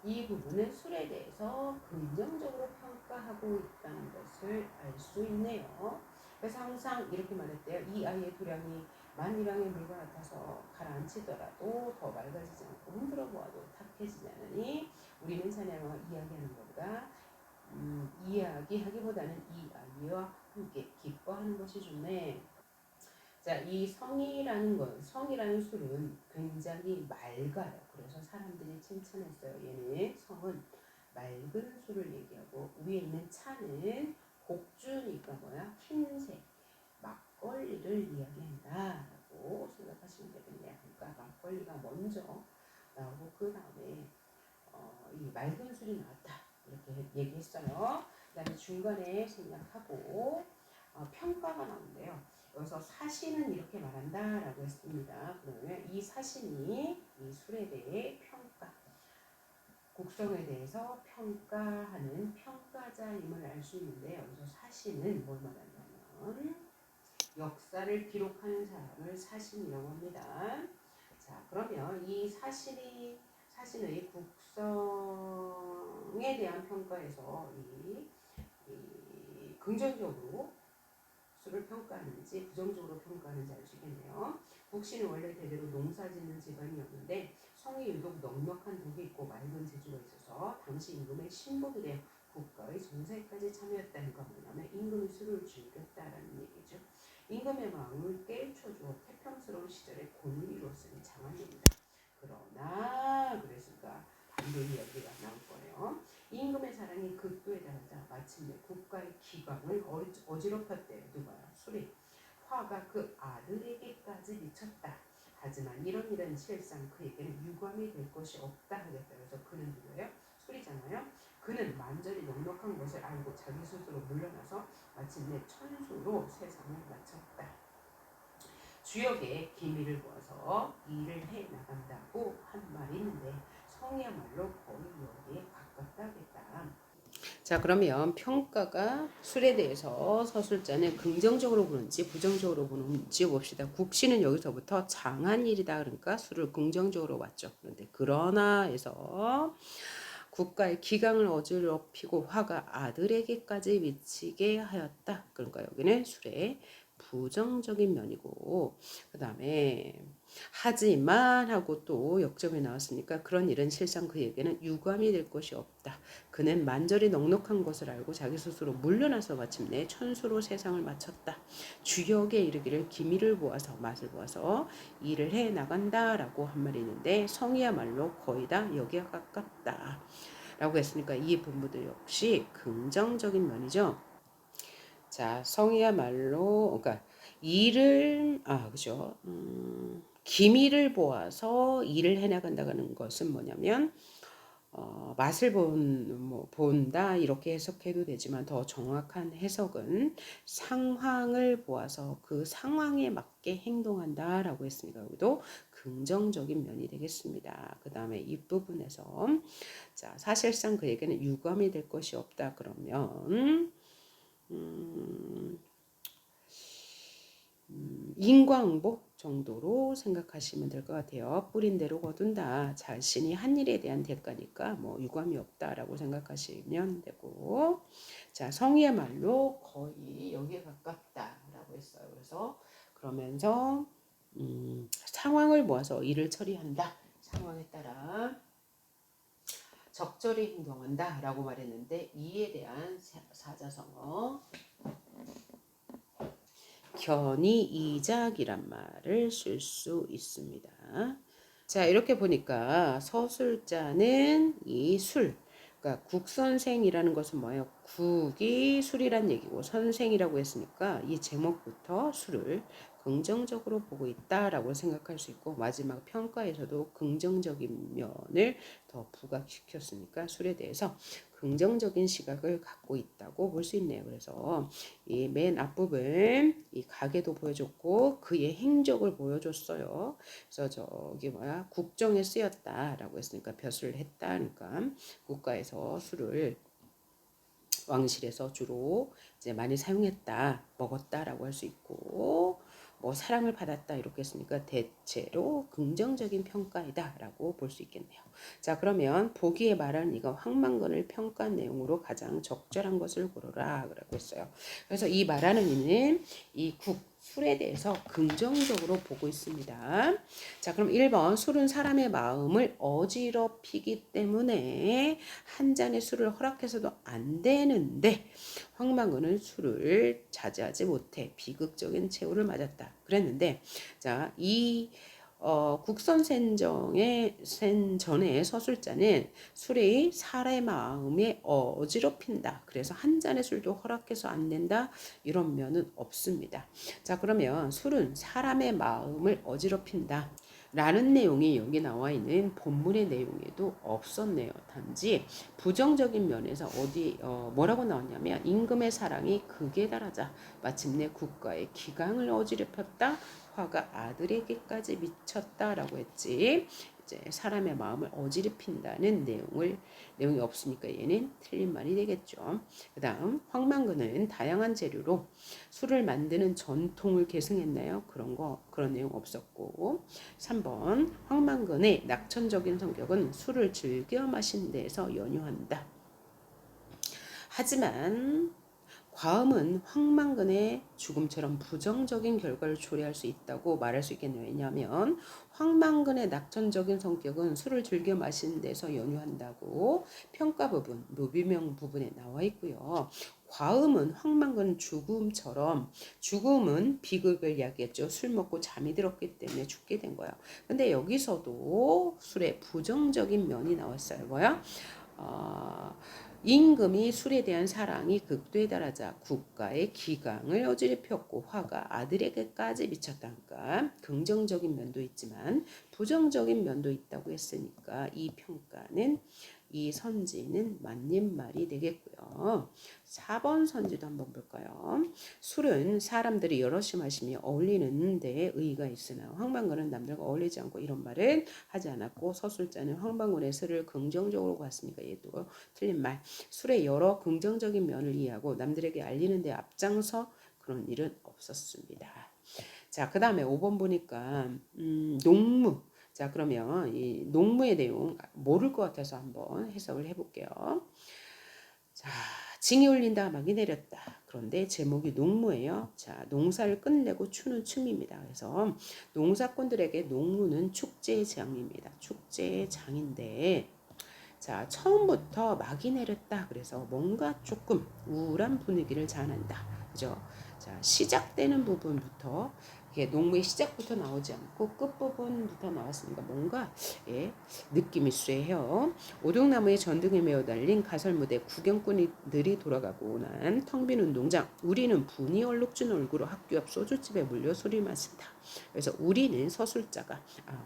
이 부분은 술에 대해서 긍정적으로 평가하고 있다는 것을 알 수 있네요. 그래서 항상 이렇게 말했대요. 이 아이의 도량이 만이랑의 물과 같아서 가라앉히더라도 더 맑아지지 않고 흔들어 보아도 탁해지지 않으니 우리는 자네와 이야기하는 것보다 이야기하기보다는 이 아이와 함께 기뻐하는 것이 좋네. 자, 이 성이라는 술은 굉장히 맑아요. 그래서 사람들이 칭찬했어요. 얘는 성은 맑은 술을 얘기하고 위에 있는 차는 곡주니까 뭐야? 흰색 막걸리를 이야기한다라고 생각하시면 되겠네요. 그러니까 막걸리가 먼저 나오고 그 다음에 이 맑은 술이 나왔다 이렇게 얘기했어요. 그다음에 중간에 생략하고 평가가 나오는데요. 여기서 사신은 이렇게 말한다라고 했습니다. 그러면 이 사신이 이 술에 대해 곡성에 대해서 평가하는 평가자임을 알 수 있는데 여기서 사신은 뭘 말하냐면 역사를 기록하는 사람을 사신이라고 합니다. 자, 그러면 이 사신의 국성에 대한 평가에서 이 긍정적으로 술을 평가하는지 부정적으로 평가하는지 알 수 있겠네요. 국신은 원래 대대로 농사짓는 집안이었는데 성이 유독 넉넉한 독이 있고 맑은 재주가 있어서 당시 임금의 신복이 되어 국가의 정세까지 참여했다는 건 뭐냐면 임금이 술을 즐겼다라는 얘기죠. 임금의 마음을 깨우쳐주어 태평스러운 시절에 공을 이뤘으니 장한입니다. 그러나 그랬으니까 반대 이야기가 나올 거예요. 임금의 사랑이 극도에 달하자 마침내 국가의 기강을 어지럽혔대요. 누가요? 술이. 화가 그 아들에게까지 미쳤다. 하지만 이런 일은 사실상 그에게는 유감이 될 것이 없다 하겠다. 그래서 그는 누구예요? 술이잖아요. 그는 만전이 넉넉한 것을 알고 자기 스스로 물러나서 마침내 천수로 세상을 마쳤다. 주역의 기미를 보아서 일을 해 나간다고 한 말이 있는데 성이야말로 거의 여기에 가깝다 하겠다. 자, 그러면 평가가 술에 대해서 서술자는 긍정적으로 보는지 부정적으로 보는지 봅시다. 국시는 여기서부터 장한 일이다. 그러니까 술을 긍정적으로 봤죠. 그런데 그러나에서 국가의 기강을 어지럽히고 화가 아들에게까지 미치게 하였다. 그러니까 여기는 술의 부정적인 면이고, 그 다음에 하지만 하고 또 역점이 나왔으니까 그런 일은 실상 그에게는 유감이 될 것이 없다. 그는 만절이 넉넉한 것을 알고 자기 스스로 물러나서 마침내 천수로 세상을 마쳤다. 주역에 이르기를 기미를 보아서 맛을 보아서 일을 해 나간다라고 한 말이 있는데 성이야말로 거의 다 여기가 가깝다 라고 했으니까 이 부분도 역시 긍정적인 면이죠. 자, 성이야말로 그러니까 일을 그죠. 기미를 보아서 일을 해나간다는 것은 뭐냐면 맛을 본다 이렇게 해석해도 되지만 더 정확한 해석은 상황을 보아서 그 상황에 맞게 행동한다라고 했으니까 여기도 긍정적인 면이 되겠습니다. 그 다음에 이 부분에서 자 사실상 그에게는 유감이 될 것이 없다 그러면 인과응보 정도로 생각하시면 될 것 같아요. 뿌린 대로 거둔다. 자신이 한 일에 대한 대가니까 뭐 유감이 없다라고 생각하시면 되고, 자 성이야말로 거의 여기에 가깝다라고 했어요. 그래서 그러면서 상황을 모아서 일을 처리한다. 상황에 따라 적절히 행동한다라고 말했는데 이에 대한 사자성어 견이이작이란 말을 쓸 수 있습니다. 자 이렇게 보니까 서술자는 이 술, 그러니까 국선생이라는 것은 뭐예요? 국이 술이란 얘기고 선생이라고 했으니까 이 제목부터 술을 긍정적으로 보고 있다라고 생각할 수 있고 마지막 평가에서도 긍정적인 면을 더 부각시켰으니까 술에 대해서 긍정적인 시각을 갖고 있다고 볼 수 있네요. 그래서 이 맨 앞부분 이 가계도 보여줬고 그의 행적을 보여줬어요. 그래서 저기 국정에 쓰였다라고 했으니까 벼슬을 했다. 그러니까 국가에서 술을 왕실에서 주로 이제 많이 사용했다, 먹었다라고 할 수 있고 뭐 사랑을 받았다 이렇게 했으니까 대체로 긍정적인 평가이다라고 볼 수 있겠네요. 자 그러면 보기에 말하는 이가 황망건을 평가한 내용으로 가장 적절한 것을 고르라 라고 했어요. 그래서 이 말하는 이는 이 술에 대해서 긍정적으로 보고 있습니다. 자 그럼 1번 술은 사람의 마음을 어지럽히기 때문에 한 잔의 술을 허락해서도 안 되는데 황망근은 술을 자제하지 못해 비극적인 최후를 맞았다. 그랬는데 자이 국선센정의 전에 서술자는 술이 사람의 마음에 어지럽힌다. 그래서 한 잔의 술도 허락해서 안 된다. 이런 면은 없습니다. 자 그러면 술은 사람의 마음을 어지럽힌다. 라는 내용이 여기 나와 있는 본문의 내용에도 없었네요. 단지 부정적인 면에서 뭐라고 나왔냐면 임금의 사랑이 극에 달하자 마침내 국가의 기강을 어지럽혔다. 화가 아들에게까지 미쳤다라고 했지. 이제 사람의 마음을 어지럽힌다는 내용이 없으니까 얘는 틀린 말이 되겠죠. 그 다음 황망근은 다양한 재료로 술을 만드는 전통을 계승했나요? 그런 내용 없었고 3번 황망근의 낙천적인 성격은 술을 즐겨 마신 데에서 연유한다. 하지만 과음은 황망근의 죽음처럼 부정적인 결과를 초래할 수 있다고 말할 수 있겠네요. 왜냐하면 황망근의 낙천적인 성격은 술을 즐겨 마시는 데서 연유한다고 평가 부분, 노비명 부분에 나와 있고요. 과음은 황망근 죽음은 비극을 이야기했죠. 술 먹고 잠이 들었기 때문에 죽게 된 거예요. 근데 여기서도 술의 부정적인 면이 나왔어요. 뭐야? 임금이 술에 대한 사랑이 극도에 달하자 국가의 기강을 어지럽혔고 화가 아들에게까지 미쳤다니까 긍정적인 면도 있지만 부정적인 면도 있다고 했으니까 이 평가는 이 선지는 맞는 말이 되겠고요. 4번 선지도 한번 볼까요? 술은 사람들이 여럿이 마시며 어울리는 데 의의가 있으나 황방군은 남들과 어울리지 않고 이런 말은 하지 않았고 서술자는 황방군의 술을 긍정적으로 봤으니까 얘도 틀린 말. 술의 여러 긍정적인 면을 이해하고 남들에게 알리는 데 앞장서 그런 일은 없었습니다. 자, 그 다음에 5번 보니까 농무. 자, 그러면 이 농무의 내용 모를 것 같아서 한번 해석을 해볼게요. 자, 징이 울린다, 막이 내렸다. 그런데 제목이 농무예요. 자, 농사를 끝내고 추는 춤입니다. 그래서 농사꾼들에게 농무는 축제의 장입니다. 축제의 장인데 자, 처음부터 막이 내렸다. 그래서 뭔가 조금 우울한 분위기를 자아낸다. 그죠? 자, 시작되는 부분부터 농무의 시작부터 나오지 않고 끝부분부터 나왔으니까 뭔가 느낌이 쎄해요. 오동나무의 전등에 매어 달린 가설무대 구경꾼들이 돌아가고 난 텅 빈 운동장. 우리는 분이 얼룩진 얼굴로 학교 앞 소주집에 물려 술을 마신다. 그래서 우리는 서술자가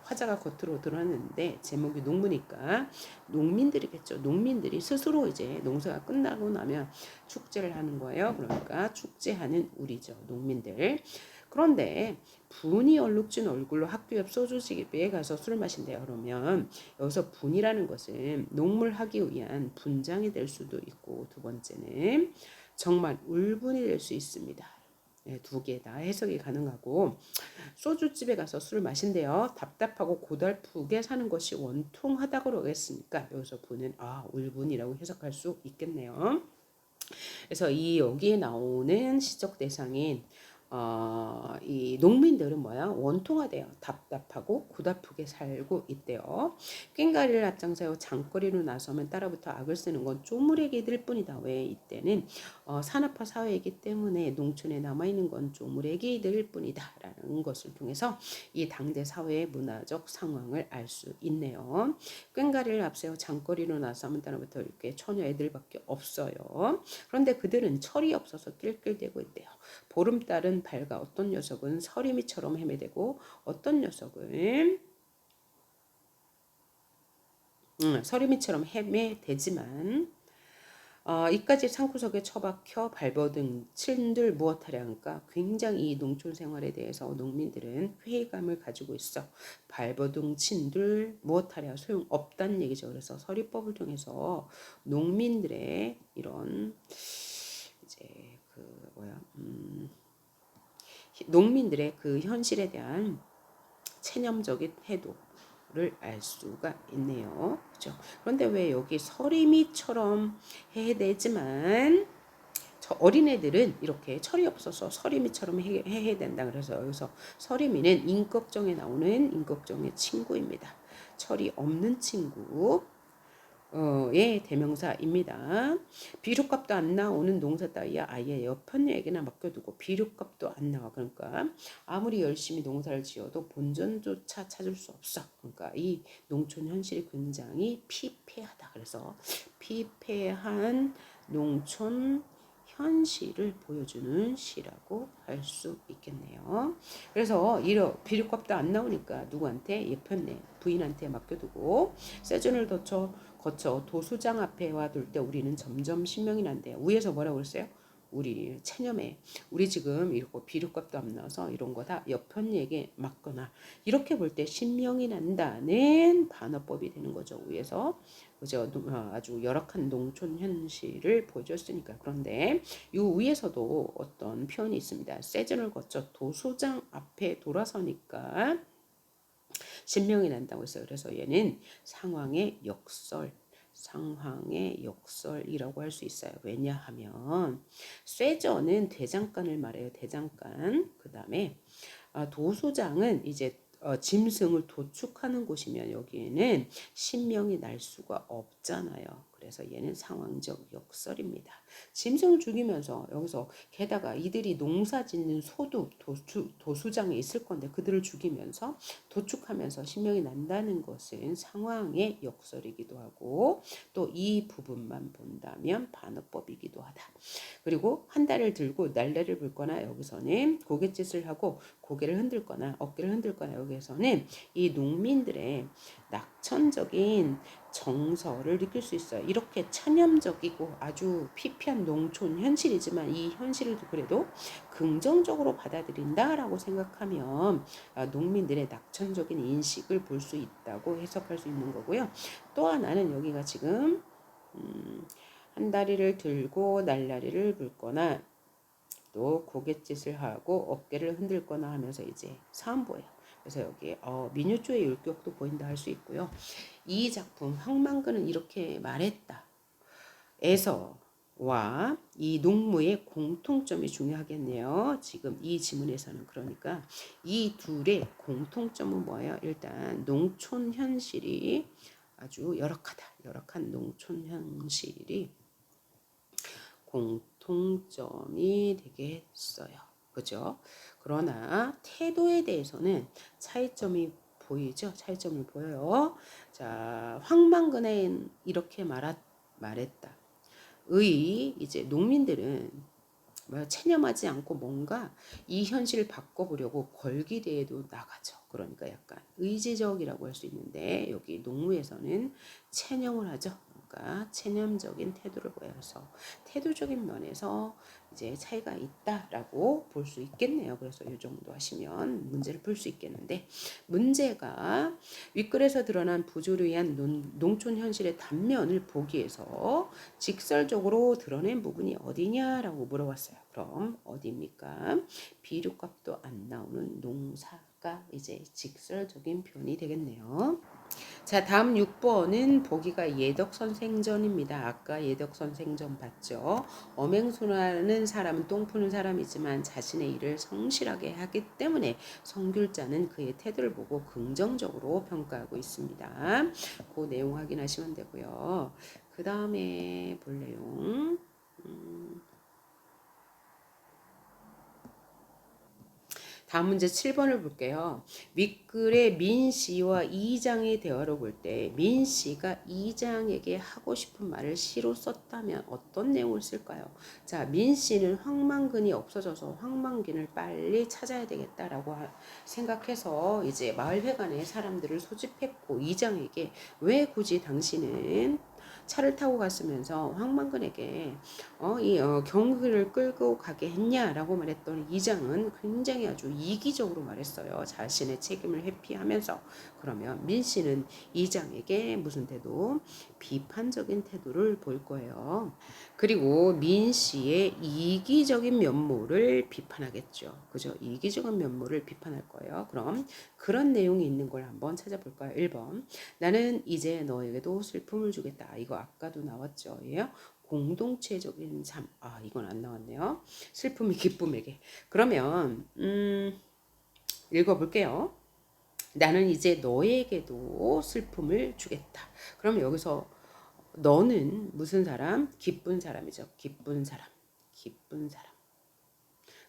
화자가 겉으로 드러났는데 제목이 농무니까 농민들이겠죠. 농민들이 스스로 이제 농사가 끝나고 나면 축제를 하는 거예요. 그러니까 축제하는 우리죠. 농민들. 그런데 분이 얼룩진 얼굴로 학교 옆 소주집에 가서 술을 마신대요. 그러면 여기서 분이라는 것은 농물하기 위한 분장이 될 수도 있고 두 번째는 정말 울분이 될 수 있습니다. 두 개 다 해석이 가능하고 소주집에 가서 술을 마신대요. 답답하고 고달프게 사는 것이 원통하다고 그러겠습니까? 여기서 분은 울분이라고 해석할 수 있겠네요. 그래서 이 여기에 나오는 시적 대상인 이 농민들은 뭐야? 원통하대요. 답답하고 고달프게 살고 있대요. 꽹가리를 앞장서요 장거리로 나서면 따라붙어 악을 쓰는 건 쪼무레기들 뿐이다. 왜 이때는 산업화 사회이기 때문에 농촌에 남아있는 건 쪼무레기들 뿐이다 라는 것을 통해서 이 당대 사회의 문화적 상황을 알 수 있네요. 꽹가리를 앞세워 장거리로 나서면 따라붙어 이렇게 처녀 애들밖에 없어요. 그런데 그들은 철이 없어서 낄낄대고 있대요. 보름달은 밝아 어떤 녀석은 서리미처럼 헤매대고 어떤 녀석은 서리미처럼 헤매대지만 이까지 산구석에 처박혀 발버둥 친들 무엇하랴 하니까 굉장히 이 농촌 생활에 대해서 농민들은 회의감을 가지고 있어. 발버둥 친들 무엇하랴 소용없다는 얘기죠. 그래서 서리법을 통해서 농민들의 이런 이제 농민들의 그 현실에 대한 체념적인 태도를 알 수가 있네요. 그렇죠? 그런데 왜 여기 서리미처럼 해야 되지만 어린애들은 이렇게 철이 없어서 서리미처럼 해야 된다. 그래서 여기서 서리미는 임꺽정에 나오는 임꺽정의 친구입니다. 철이 없는 친구. 의 대명사입니다. 비료값도 안 나오는 농사 따위야 아예 여편녀에게나 맡겨두고 비료값도 안 나와. 그러니까 아무리 열심히 농사를 지어도 본전조차 찾을 수 없어. 그러니까 이 농촌 현실이 굉장히 피폐하다. 그래서 피폐한 농촌 현실을 보여주는 시라고 할 수 있겠네요. 그래서 이런 비료값도 안 나오니까 누구한테 예편네 부인한테 맡겨두고 세전을 거쳐 도수장 앞에 와둘 때 우리는 점점 신명이 난대요. 위에서 뭐라고 그랬어요? 우리 체념에 우리 지금 이렇게 비료값도 안 나와서 이런 거 다 여편에게 맡거나 이렇게 볼 때 신명이 난다는 반어법이 되는 거죠. 위에서 그죠? 아주 열악한 농촌 현실을 보여줬으니까. 그런데 이 위에서도 어떤 표현이 있습니다. 세전을 거쳐 도수장 앞에 돌아서니까 신명이 난다고 했어요. 그래서 얘는 상황의 역설이라고 할 수 있어요. 왜냐하면 쇠저는 대장간을 말해요. 대장간. 그 다음에 도수장은 이제 짐승을 도축하는 곳이면 여기에는 신명이 날 수가 없잖아요. 그래서 얘는 상황적 역설입니다. 짐승을 죽이면서 여기서 게다가 이들이 농사 짓는 소도 도수장에 있을 건데 그들을 죽이면서 도축하면서 신명이 난다는 것은 상황의 역설이기도 하고 또 이 부분만 본다면 반어법이기도 하다. 그리고 한 달을 들고 날래를 불거나 여기서는 고갯짓을 하고 고개를 흔들거나 어깨를 흔들거나 여기에서는 이 농민들의 낙천적인 정서를 느낄 수 있어요. 이렇게 체념적이고 아주 피폐한 농촌 현실이지만 이 현실을 그래도 긍정적으로 받아들인다라고 생각하면 농민들의 낙천적인 인식을 볼 수 있다고 해석할 수 있는 거고요. 또 하나는 여기가 지금 한 다리를 들고 날라리를 불거나 또 고갯짓을 하고 어깨를 흔들거나 하면서 이제 사음보예요. 그래서 여기 민요조의 율격도 보인다 할 수 있고요. 이 작품 황만근은 이렇게 말했다. 에서와 이 농무의 공통점이 중요하겠네요. 지금 이 지문에서는 그러니까 이 둘의 공통점은 뭐예요? 일단 농촌 현실이 아주 열악하다. 열악한 농촌 현실이 공통점이 되겠어요. 그죠? 그러나 태도에 대해서는 차이점이 보이죠? 차이점을 보여요. 자, 황만근은 이렇게 말했다. 이제 농민들은 체념하지 않고 뭔가 이 현실을 바꿔보려고 걸기대회도 나가죠. 그러니까 약간 의지적이라고 할 수 있는데 여기 농무에서는 체념을 하죠. 그러니까 체념적인 태도를 보여서 태도적인 면에서 이제 차이가 있다라고 볼 수 있겠네요. 그래서 이 정도 하시면 문제를 풀 수 있겠는데 문제가 윗글에서 드러난 부조를 위한 농촌 현실의 단면을 보기 위해서 직설적으로 드러낸 부분이 어디냐라고 물어봤어요. 그럼 어디입니까? 비료값도 안 나오는 농사가 이제 직설적인 표현이 되겠네요. 자, 다음 6번은 보기가 예덕선생전입니다. 아까 예덕선생전 봤죠. 엄행순하는 사람은 똥 푸는 사람이지만 자신의 일을 성실하게 하기 때문에 성귤자는 그의 태도를 보고 긍정적으로 평가하고 있습니다. 그 내용 확인하시면 되고요. 그 다음에 볼 내용 다음 문제 7번을 볼게요. 윗글의 민씨와 이장의 대화로 볼 때 민씨가 이장에게 하고 싶은 말을 시로 썼다면 어떤 내용을 쓸까요? 자, 민씨는 황만근이 없어져서 황만근을 빨리 찾아야 되겠다라고 생각해서 이제 마을회관에 사람들을 소집했고 이장에게 왜 굳이 당신은 차를 타고 갔으면서 황만근에게 경기를 끌고 가게 했냐라고 말했더니 이장은 굉장히 아주 이기적으로 말했어요. 자신의 책임을 회피하면서. 그러면 민 씨는 이장에게 무슨 태도? 비판적인 태도를 보일 거예요. 그리고 민 씨의 이기적인 면모를 비판하겠죠. 그죠? 이기적인 면모를 비판할 거예요. 그럼 그런 내용이 있는 걸 한번 찾아볼까요? 1번. 나는 이제 너에게도 슬픔을 주겠다. 이거 아까도 나왔죠. 예요? 공동체적인 삶. 이건 안 나왔네요. 슬픔이 기쁨에게. 그러면 읽어볼게요. 나는 이제 너에게도 슬픔을 주겠다. 그럼 여기서 너는 무슨 사람? 기쁜 사람이죠. 기쁜 사람. 기쁜 사람.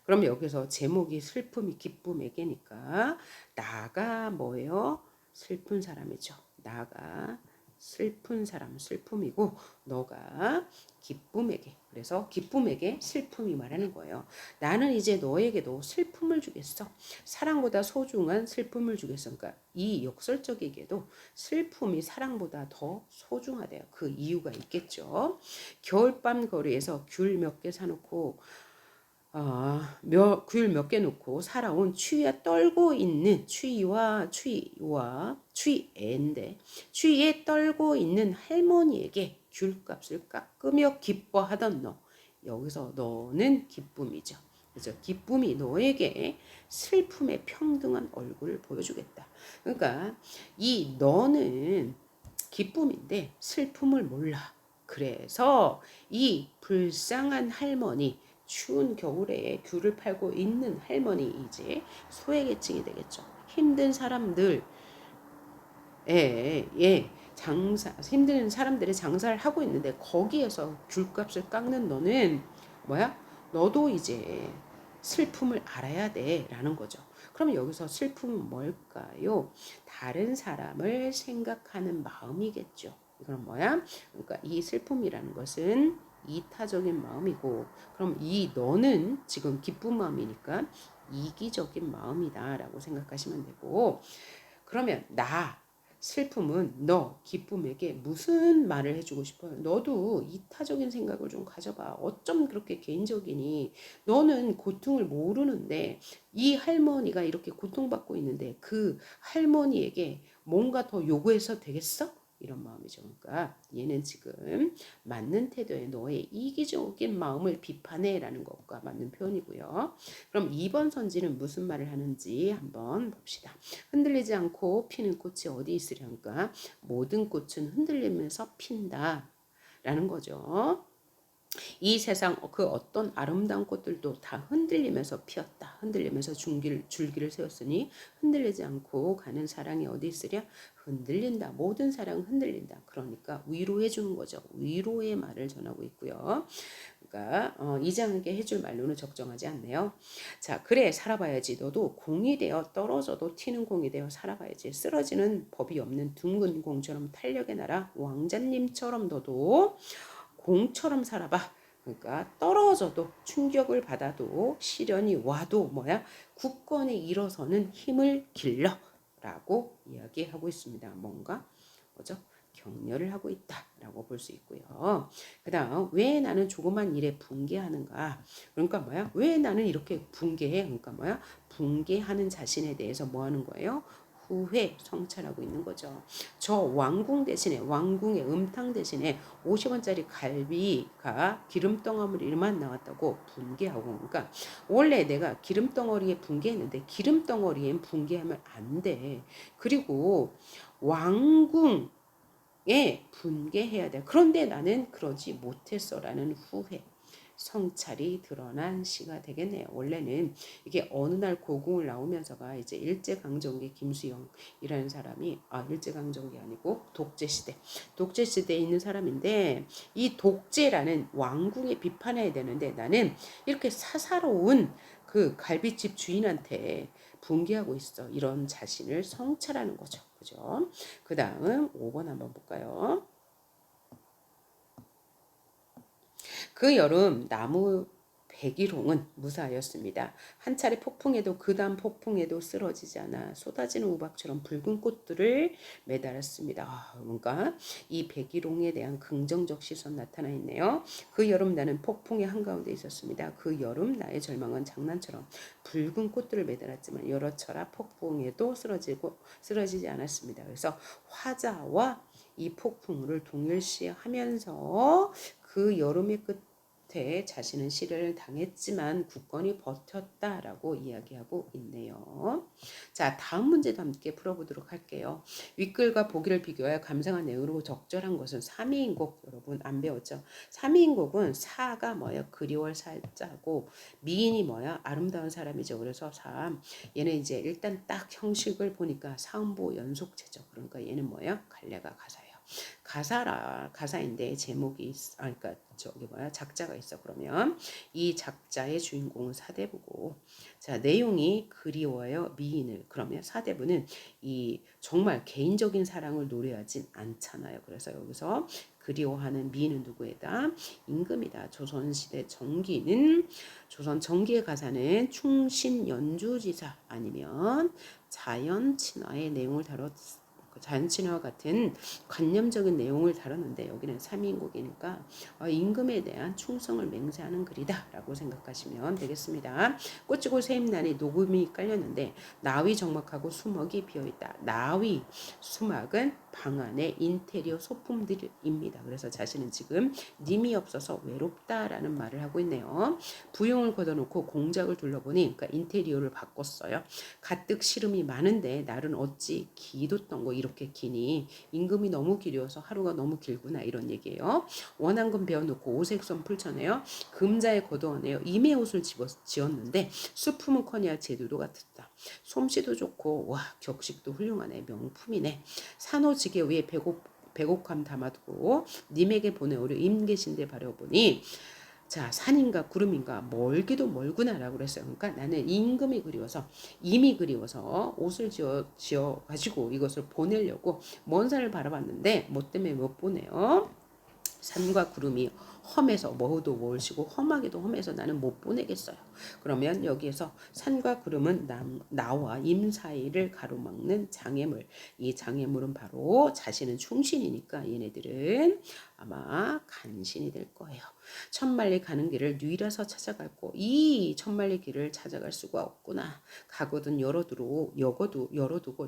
그럼 여기서 제목이 슬픔이 기쁨에게니까 나가 뭐예요? 슬픈 사람이죠. 나가 슬픈 사람 슬픔이고 너가 기쁨에게 그래서 기쁨에게 슬픔이 말하는 거예요. 나는 이제 너에게도 슬픔을 주겠어. 사랑보다 소중한 슬픔을 주겠어. 그러니까 이 역설적이게도 슬픔이 사랑보다 더 소중하대요. 그 이유가 있겠죠. 겨울밤 거리에서 귤 몇 개 사놓고 귤 몇 개 놓고 살아온 추위에 떨고 있는 추위에 떨고 있는 할머니에게 귤값을 깎으며 기뻐하던 너. 여기서 너는 기쁨이죠. 그죠? 기쁨이 너에게 슬픔의 평등한 얼굴을 보여주겠다. 그러니까 이 너는 기쁨인데 슬픔을 몰라. 그래서 이 불쌍한 할머니 추운 겨울에 귤을 팔고 있는 할머니 이제 소외계층이 되겠죠. 힘든 사람들 힘든 사람들이 장사를 하고 있는데 거기에서 귤값을 깎는 너는 뭐야? 너도 이제 슬픔을 알아야 돼라는 거죠. 그럼 여기서 슬픔은 뭘까요? 다른 사람을 생각하는 마음이겠죠. 이건 뭐야? 그러니까 이 슬픔이라는 것은 이타적인 마음이고, 그럼 이 너는 지금 기쁜 마음이니까 이기적인 마음이다라고 생각하시면 되고, 그러면 슬픔은 너, 기쁨에게 무슨 말을 해주고 싶어요? 너도 이타적인 생각을 좀 가져봐. 어쩜 그렇게 개인적이니? 너는 고통을 모르는데 이 할머니가 이렇게 고통받고 있는데 그 할머니에게 뭔가 더 요구해서 되겠어? 이런 마음이죠. 그러니까 얘는 지금 맞는 태도의 너의 이기적인 마음을 비판해라는 것과 맞는 표현이고요. 그럼 2번 선지는 무슨 말을 하는지 한번 봅시다. 흔들리지 않고 피는 꽃이 어디 있으려니까 모든 꽃은 흔들리면서 핀다 라는 거죠. 이 세상 그 어떤 아름다운 꽃들도 다 흔들리면서 피었다. 흔들리면서 줄기를 세웠으니 흔들리지 않고 가는 사랑이 어디 있으랴? 흔들린다. 모든 사랑은 흔들린다. 그러니까 위로해 주는 거죠. 위로의 말을 전하고 있고요. 그러니까 이장에게 해줄 말로는 적정하지 않네요. 자, 그래 살아봐야지. 너도 공이 되어 떨어져도 튀는 공이 되어 살아봐야지. 쓰러지는 법이 없는 둥근 공처럼 탄력의 나라 왕자님처럼 너도 공처럼 살아봐. 그러니까 떨어져도 충격을 받아도 시련이 와도 뭐야? 굳건히 일어서는 힘을 길러라고 이야기하고 있습니다. 뭔가 뭐죠? 격려를 하고 있다라고 볼 수 있고요. 그다음 왜 나는 조그만 일에 분개하는가? 그러니까 뭐야? 왜 나는 이렇게 분개해? 그러니까 뭐야? 분개하는 자신에 대해서 뭐 하는 거예요? 후회, 성찰하고 있는 거죠. 저 왕궁 대신에 왕궁의 음탕 대신에 50원짜리 갈비가 기름덩어리만 나왔다고 분개하고, 그러니까 원래 내가 기름덩어리에 분개했는데 기름덩어리엔 분개하면 안 돼. 그리고 왕궁 분개해야 돼. 그런데 나는 그러지 못했어라는 후회, 성찰이 드러난 시가 되겠네요. 원래는 이게 어느 날 고궁을 나오면서가 이제 일제강점기 김수영이라는 사람이 일제강점기 아니고 독재시대에 있는 사람인데 이 독재라는 왕궁에 비판해야 되는데 나는 이렇게 사사로운 그 갈비집 주인한테 분개하고 있어. 이런 자신을 성찰하는 거죠. 그죠? 그 다음 5번 한번 볼까요? 그 여름 나무 백일홍은 무사하였습니다. 한 차례 폭풍에도 그 다음 폭풍에도 쓰러지지 않아 쏟아지는 우박처럼 붉은 꽃들을 매달았습니다. 그러니까 이 백일홍에 대한 긍정적 시선 나타나 있네요. 그 여름 나는 폭풍의 한가운데 있었습니다. 그 여름 나의 절망은 장난처럼 붉은 꽃들을 매달았지만 여러 차례 폭풍에도 쓰러지지 않았습니다. 그래서 화자와 이 폭풍을 동일시하면서 그 여름의 끝에 자신은 시련을 당했지만 굳건히 버텼다라고 이야기하고 있네요. 자, 다음 문제도 함께 풀어보도록 할게요. 윗글과 보기를 비교하여 감상한 내용으로 적절한 것은 삼위인곡. 여러분 안 배웠죠? 삼위인곡은 사가 뭐예요? 그리워 살자고, 미인이 뭐야? 아름다운 사람이죠. 그래서 얘는 이제 일단 딱 형식을 보니까 사음보 연속체죠. 그러니까 얘는 뭐예요? 갈래가 가사예요. 가사인데 제목이 그러니까 작자가 있어. 그러면 이 작자의 주인공은 사대부고, 자, 내용이 그리워요 미인을. 그러면 사대부는 이 정말 개인적인 사랑을 노래하진 않잖아요. 그래서 여기서 그리워하는 미인은 누구이다? 임금이다. 조선 정기의 가사는 충신 연주지사 아니면 자연친화의 내용을 자연친화와 같은 관념적인 내용을 다뤘는데 여기는 삼인곡이니까 임금에 대한 충성을 맹세하는 글이다 라고 생각하시면 되겠습니다. 꽃이고 새잎난이 녹음이 깔렸는데 나위 적막하고 수막이 비어있다. 나위, 수막은 방 안의 인테리어 소품들입니다. 그래서 자신은 지금 님이 없어서 외롭다라는 말을 하고 있네요. 부용을 걷어놓고 공작을 둘러보니, 그러니까 인테리어를 바꿨어요. 가뜩 시름이 많은데 날은 어찌 기뒀던 거 이렇게 기니, 임금이 너무 길어서 하루가 너무 길구나 이런 얘기예요. 원한금 베어놓고 오색선 풀쳐내요. 금자에 걷어내요. 임의 옷을 지었는데 수품은커녕 제도도 같았다. 솜씨도 좋고 와 격식도 훌륭하네. 명품이네. 산호지게 위에 배곡함 담아두고 님에게 보내오려 임계신대 바라보니 자 산인가 구름인가 멀기도 멀구나라고 그랬어요. 그러니까 나는 임금이 그리워서 임이 그리워서 옷을 지어 가지고 이것을 보내려고 먼 산을 바라봤는데 뭐 때문에 못 보내요. 산과 구름이 험해서 머우도 멀시고 험하기도 험해서 나는 못 보내겠어요. 그러면 여기에서 산과 구름은 나와 임 사이를 가로막는 장애물. 이 장애물은 바로 자신은 충신이니까 얘네들은 아마 간신이 될 거예요. 천만리 가는 길을 뉘라서 찾아갈고 이 천만리 길을 찾아갈 수가 없구나. 가거든 열어두고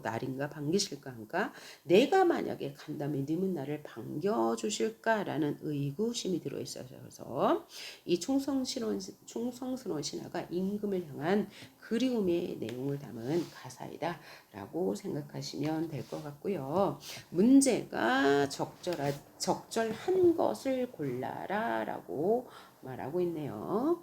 날인가 반기실까 한가. 내가 만약에 간다면 님은 나를 반겨주실까라는 의구심이 들어있어서 이 충성스러운 신하가 임금을 향한 그리움의 내용을 담은 가사이다 라고 생각하시면 될 것 같고요. 문제가 적절한 것을 골라라 라고 말하고 있네요.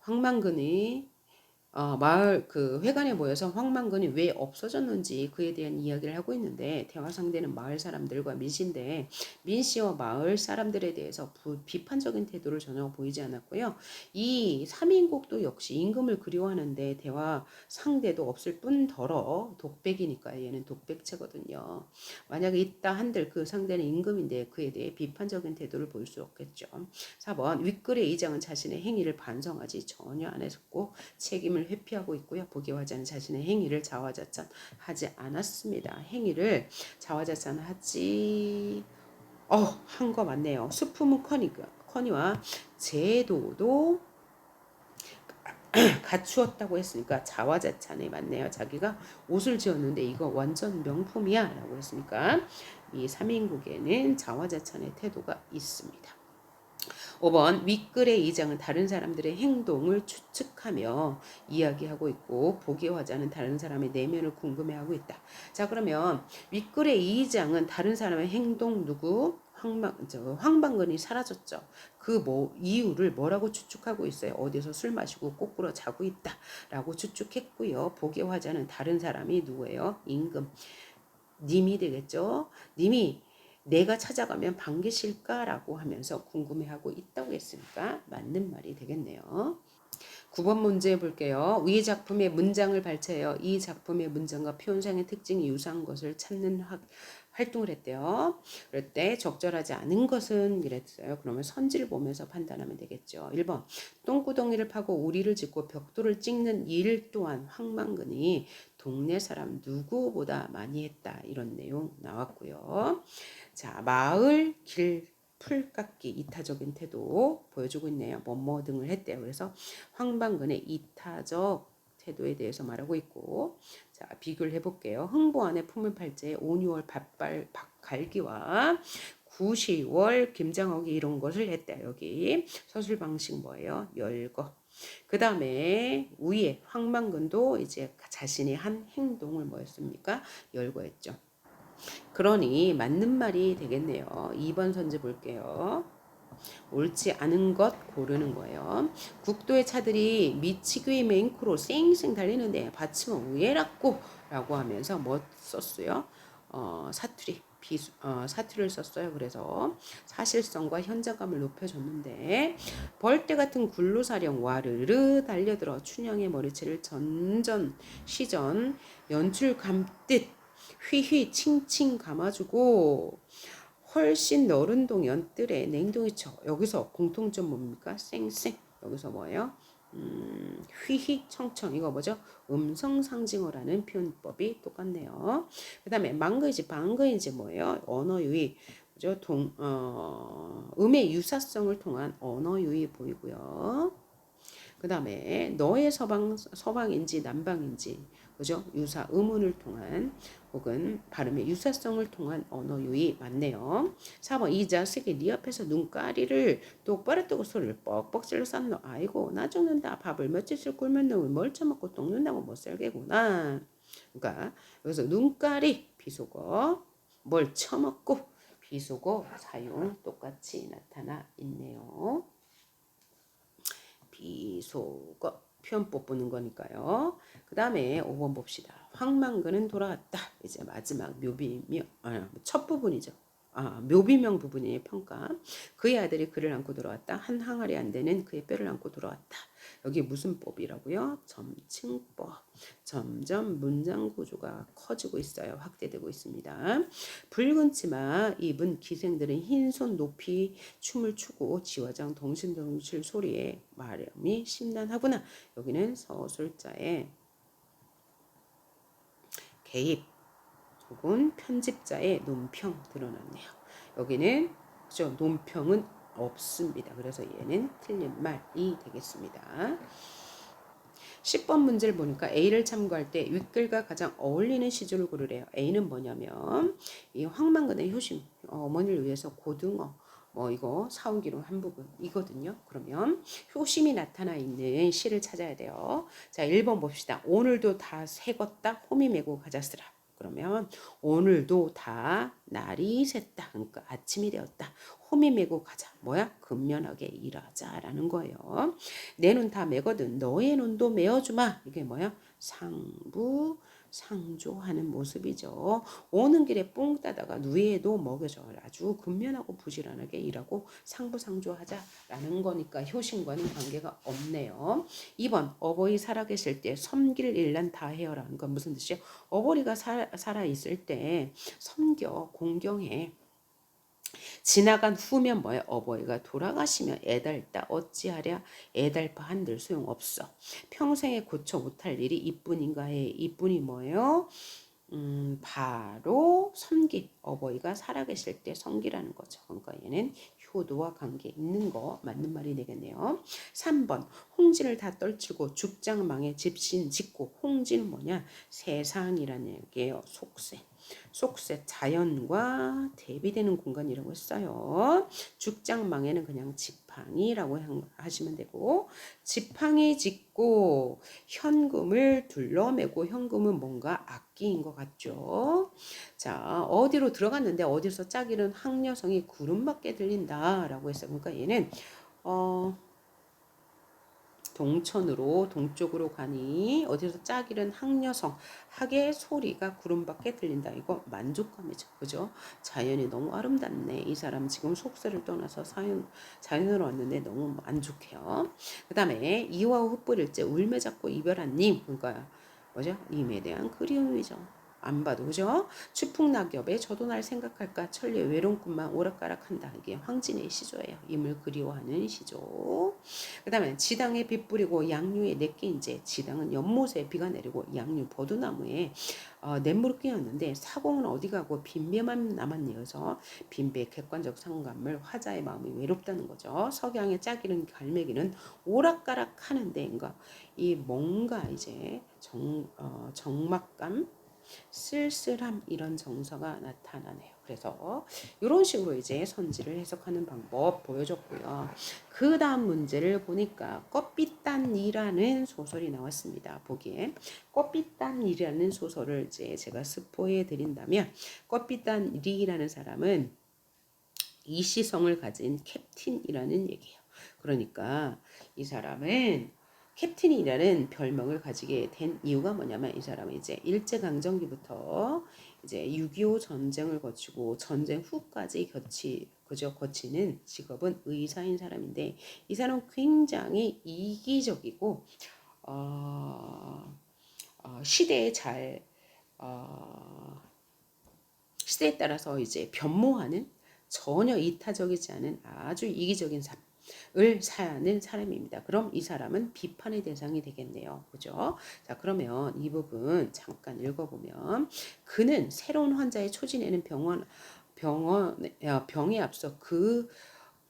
황만근이 마을 그 회관에 모여서 황만근이 왜 없어졌는지 그에 대한 이야기를 하고 있는데 대화 상대는 마을 사람들과 민씨인데 민씨와 마을 사람들에 대해서 비판적인 태도를 전혀 보이지 않았고요. 이 3인국도 역시 임금을 그리워하는데 대화 상대도 없을 뿐더러 독백이니까 얘는 독백체거든요. 만약에 있다 한들 그 상대는 임금인데 그에 대해 비판적인 태도를 보일 수 없겠죠. 4번 윗글의 이장은 자신의 행위를 반성하지 전혀 안 했고 책임을 회피하고 있고요. 보기와자는 자신의 행위를 자화자찬하지 않았습니다. 행위를 자화자찬하지 한 거 맞네요. 수품은 커니와 제도도 갖추었다고 했으니까 자화자찬에 맞네요. 자기가 옷을 지었는데 이거 완전 명품이야 라고 했으니까 이 3인국에는 자화자찬의 태도가 있습니다. 5번 윗글의 이장은 다른 사람들의 행동을 추측하며 이야기하고 있고 보기의 화자는 다른 사람의 내면을 궁금해하고 있다. 자 그러면 윗글의 이장은 다른 사람의 행동 누구? 황방근이 사라졌죠. 그 이유를 뭐라고 추측하고 있어요? 어디서 술 마시고 꼬꾸러 자고 있다라고 추측했고요. 보기의 화자는 다른 사람이 누구예요? 임금. 님이 되겠죠. 님이 내가 찾아가면 반기실까라고 하면서 궁금해하고 있다고 했으니까 맞는 말이 되겠네요. 9번 문제 볼게요. 위 작품의 문장을 발췌해요. 이 작품의 문장과 표현상의 특징이 유사한 것을 찾는 활동을 했대요. 그럴 때 적절하지 않은 것은 이랬어요. 그러면 선지를 보면서 판단하면 되겠죠. 1번 똥구덩이를 파고 우리를 짓고 벽돌을 찍는 일 또한 황만근이 동네 사람 누구보다 많이 했다. 이런 내용 나왔고요. 자, 마을 길 풀깎기 이타적인 태도 보여주고 있네요. 뭐뭐 등을 했대요. 그래서 황방근의 이타적 태도에 대해서 말하고 있고 자 비교를 해볼게요. 흥보 안에 품을 팔제 5, 6월 박갈기와 구시월 김장하기 이런 것을 했대요. 여기 서술 방식 뭐예요? 열거. 그 다음에 위에 황만근도 이제 자신이 한 행동을 뭐였습니까? 열거했죠. 그러니 맞는 말이 되겠네요. 2번 선지 볼게요. 옳지 않은 것 고르는 거예요. 국도의 차들이 미치귀의 맹구로 쌩쌩 달리는데 받침은 우예라고 라고 하면서 뭐 썼어요? 사투리를 썼어요. 그래서 사실성과 현장감을 높여줬는데 벌떼 같은 굴로사령 와르르 달려들어 춘향의 머리채를 시전 연출 감듯 휘휘 칭칭 감아주고 훨씬 너른동 연뜰에 냉동이죠. 여기서 공통점 뭡니까? 쌩쌩. 여기서 뭐예요? 휘휘 청청 이거 뭐죠? 음성 상징어라는 표현법이 똑같네요. 그 다음에 망거이지 방거이지 뭐예요? 언어 유희 그죠? 음의 유사성을 통한 언어 유희 보이고요. 그 다음에 너의 서방인지 남방인지 그죠? 유사 의문을 통한 혹은 발음의 유사성을 통한 언어 유희 맞네요. 4번 이 자식이 네 앞에서 눈가리를 똑바로 뜨고 소리를 뻑뻑 질러 쌌노. 아이고 나 죽는다. 밥을 며칠씩 굶은 놈을 뭘 처먹고 똥눈다고 못 살겠구나. 그러니까 여기서 눈가리 비속어 뭘 처먹고 비속어 사용 똑같이 나타나 있네요. 비속어 표현법 보는 거니까요. 그 다음에 5번 봅시다. 황망근은 돌아왔다. 이제 마지막 묘비명 첫 부분이죠. 묘비명 부분의 평가. 그의 아들이 그를 안고 돌아왔다. 한 항아리 안 되는 그의 뼈를 안고 돌아왔다. 여기 무슨 법이라고요? 점칭법. 점점 문장 구조가 커지고 있어요. 확대되고 있습니다. 붉은 치마 입은 기생들은 흰손 높이 춤을 추고 지화장 덩실덩실 소리에 마음이 심란하구나. 여기는 서술자의 개입 혹은 편집자의 논평 드러났네요. 여기는 그죠? 논평은 없습니다. 그래서 얘는 틀린 말이 되겠습니다. 10번 문제를 보니까 A를 참고할 때 윗글과 가장 어울리는 시조를 고르래요. A는 뭐냐면 이 황망근의 효심, 어머니를 위해서 고등어 이거 사오기로 한 부분이거든요. 그러면 효심이 나타나 있는 시를 찾아야 돼요. 자, 1번 봅시다. 오늘도 다 새겄다 호미 메고 가자스라. 그러면 오늘도 다 날이 샜다. 그러니까 아침이 되었다. 호미 메고 가자. 뭐야? 근면하게 일하자라는 거예요. 내 눈 다 메거든. 너의 눈도 메어주마. 이게 뭐야? 상부 상조하는 모습이죠. 오는 길에 뽕 따다가 누에도 먹여줘. 아주 근면하고 부지런하게 일하고 상부상조하자라는 거니까 효심과는 관계가 없네요. 2번 어버이 살아계실 때 섬길 일난 다 해여라. 그러니까 무슨 뜻이에요? 어버이가 살아있을 때 섬겨 공경해. 지나간 후면 뭐야? 어버이가 돌아가시면 애달다 어찌하랴. 애달파 한들 소용없어. 평생에 고쳐 못할 일이 이뿐인가에 이뿐이 뭐예요? 바로 섬기. 어버이가 살아계실 때 섬기라는 거죠. 그러니까 얘는 효도와 관계 있는 거 맞는 말이 되겠네요. 3번 홍지를 다 떨치고 죽장망에 집신 짓고 홍지는 뭐냐? 세상이라는 얘기예요. 속세. 속세 자연과 대비되는 공간이라고 했어요. 죽장망에는 그냥 지팡이라고 하시면 되고 지팡이 짓고 현금을 둘러매고 현금은 뭔가 악기인 것 같죠. 자 어디로 들어갔는데 어디서 짝이른 항려성이 구름밖에 들린다라고 했어요. 그러니까 얘는 동천으로 동쪽으로 가니 어디서 짝이른 항려성 학의 소리가 구름밖에 들린다. 이거 만족감이죠. 그죠? 자연이 너무 아름답네. 이 사람 지금 속세를 떠나서 자연으로 왔는데 너무 만족해요. 그 다음에 이와 흩뿌릴째 울며 잡고 이별한 님. 그러니까 뭐죠? 님에 대한 그리움이죠. 안 봐도 그죠? 추풍낙엽에 저도 날 생각할까 천리에 외로운 꿈만 오락가락한다. 이게 황진의 시조예요. 임을 그리워하는 시조. 그 다음에 지당에 빛 뿌리고 양류에 내낀제. 지당은 연못에 비가 내리고 양류 버드나무에 냇물을 끼었는데 사공은 어디 가고 빈배만 남았네요. 그래서 빈배 객관적 상관물 화자의 마음이 외롭다는 거죠. 석양의 짝이른 갈매기는 오락가락 하는데 그러니까 이 뭔가 이제 적막감 쓸쓸함 이런 정서가 나타나네요. 그래서 이런 식으로 이제 선지를 해석하는 방법 보여줬고요. 그 다음 문제를 보니까 꽃빛단이라는 소설이 나왔습니다. 보기에 꽃빛단이라는 소설을 이제 제가 스포해 드린다면 꽃빛단리라는 사람은 이시성을 가진 캡틴이라는 얘기예요. 그러니까 이 사람은 캡틴이라는 별명을 가지게 된 이유가 뭐냐면 이 사람은 이제 일제강점기부터 이제 6.25 전쟁을 거치고 전쟁 후까지 거치는 직업은 의사인 사람인데 이 사람은 굉장히 이기적이고 시대에 시대에 따라서 이제 변모하는 전혀 이타적이지 않은 아주 이기적인 삶을 사는 사람입니다. 그럼 이 사람은 비판의 대상이 되겠네요. 그죠? 자, 그러면 이 부분 잠깐 읽어보면 그는 새로운 환자의 초진에는 병에 앞서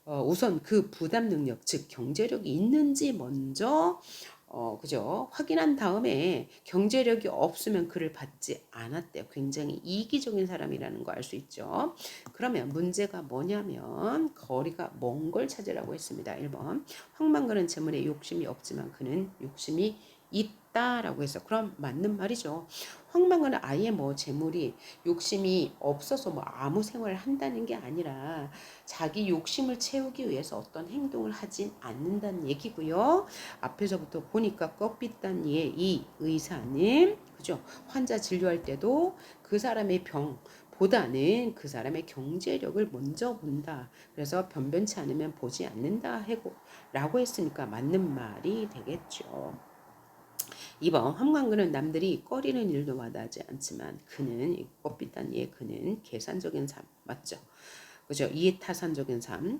우선 그 부담 능력, 즉 경제력이 있는지 먼저 그죠? 확인한 다음에 경제력이 없으면 그를 받지 않았대요. 굉장히 이기적인 사람이라는 거 알 수 있죠. 그러면 문제가 뭐냐면 거리가 먼 걸 찾으라고 했습니다. 1번. 황망근은 재물에 욕심이 없지만 그는 욕심이 있다라고 해서 그럼 맞는 말이죠. 황망근은 아예 뭐 재물이 욕심이 없어서 뭐 아무 생활을 한다는 게 아니라 자기 욕심을 채우기 위해서 어떤 행동을 하진 않는다는 얘기고요. 앞에서부터 보니까 껍빛단 이의 이 의사는 그죠? 환자 진료할 때도 그 사람의 병 보다는 그 사람의 경제력을 먼저 본다. 그래서 변변치 않으면 보지 않는다 라고 했으니까 맞는 말이 되겠죠. 2번 함광근은 남들이 꺼리는 일도 마다하지 않지만 그는 껍빛단 이의 그는 계산적인 삶 맞죠? 그죠? 이해타산적인 삶.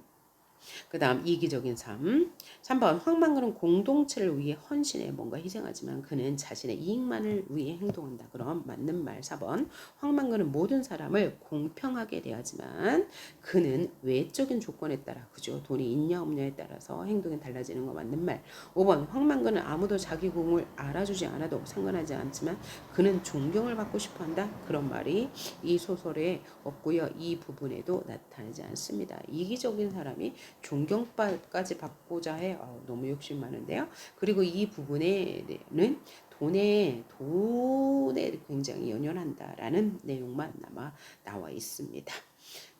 그 다음 이기적인 삶. 3번 황망근은 공동체를 위해 헌신해 뭔가 희생하지만 그는 자신의 이익만을 위해 행동한다. 그럼 맞는 말 4번. 황망근은 모든 사람을 공평하게 대하지만 그는 외적인 조건에 따라 그죠? 돈이 있냐 없냐에 따라서 행동이 달라지는 거 맞는 말. 5번 황망근은 아무도 자기 공을 알아주지 않아도 상관하지 않지만 그는 존경을 받고 싶어한다. 그런 말이 이 소설에 없고요. 이 부분에도 나타나지 않습니다. 이기적인 사람이 존경까지 받고자 해. 너무 욕심 많은데요. 그리고 이 부분에는 돈에 굉장히 연연한다라는 내용만 나와 있습니다.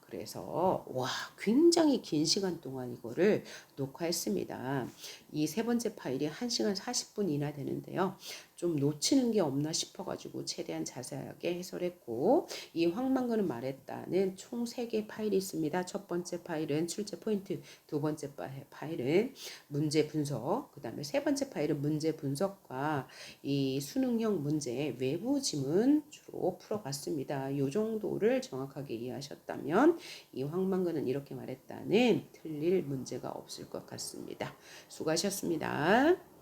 그래서 와 굉장히 긴 시간 동안 이거를 녹화했습니다. 이 세 번째 파일이 1시간 40분이나 되는데요. 좀 놓치는 게 없나 싶어가지고 최대한 자세하게 해설했고 이 황망근은 말했다는 총 3개 파일이 있습니다. 첫 번째 파일은 출제 포인트, 두 번째 파일은 문제 분석, 그 다음에 세 번째 파일은 문제 분석과 이 수능형 문제 외부 지문 주로 풀어봤습니다. 이 정도를 정확하게 이해하셨다면 이 황망근은 이렇게 말했다는 틀릴 문제가 없을 것 같습니다. 수고하셨습니다.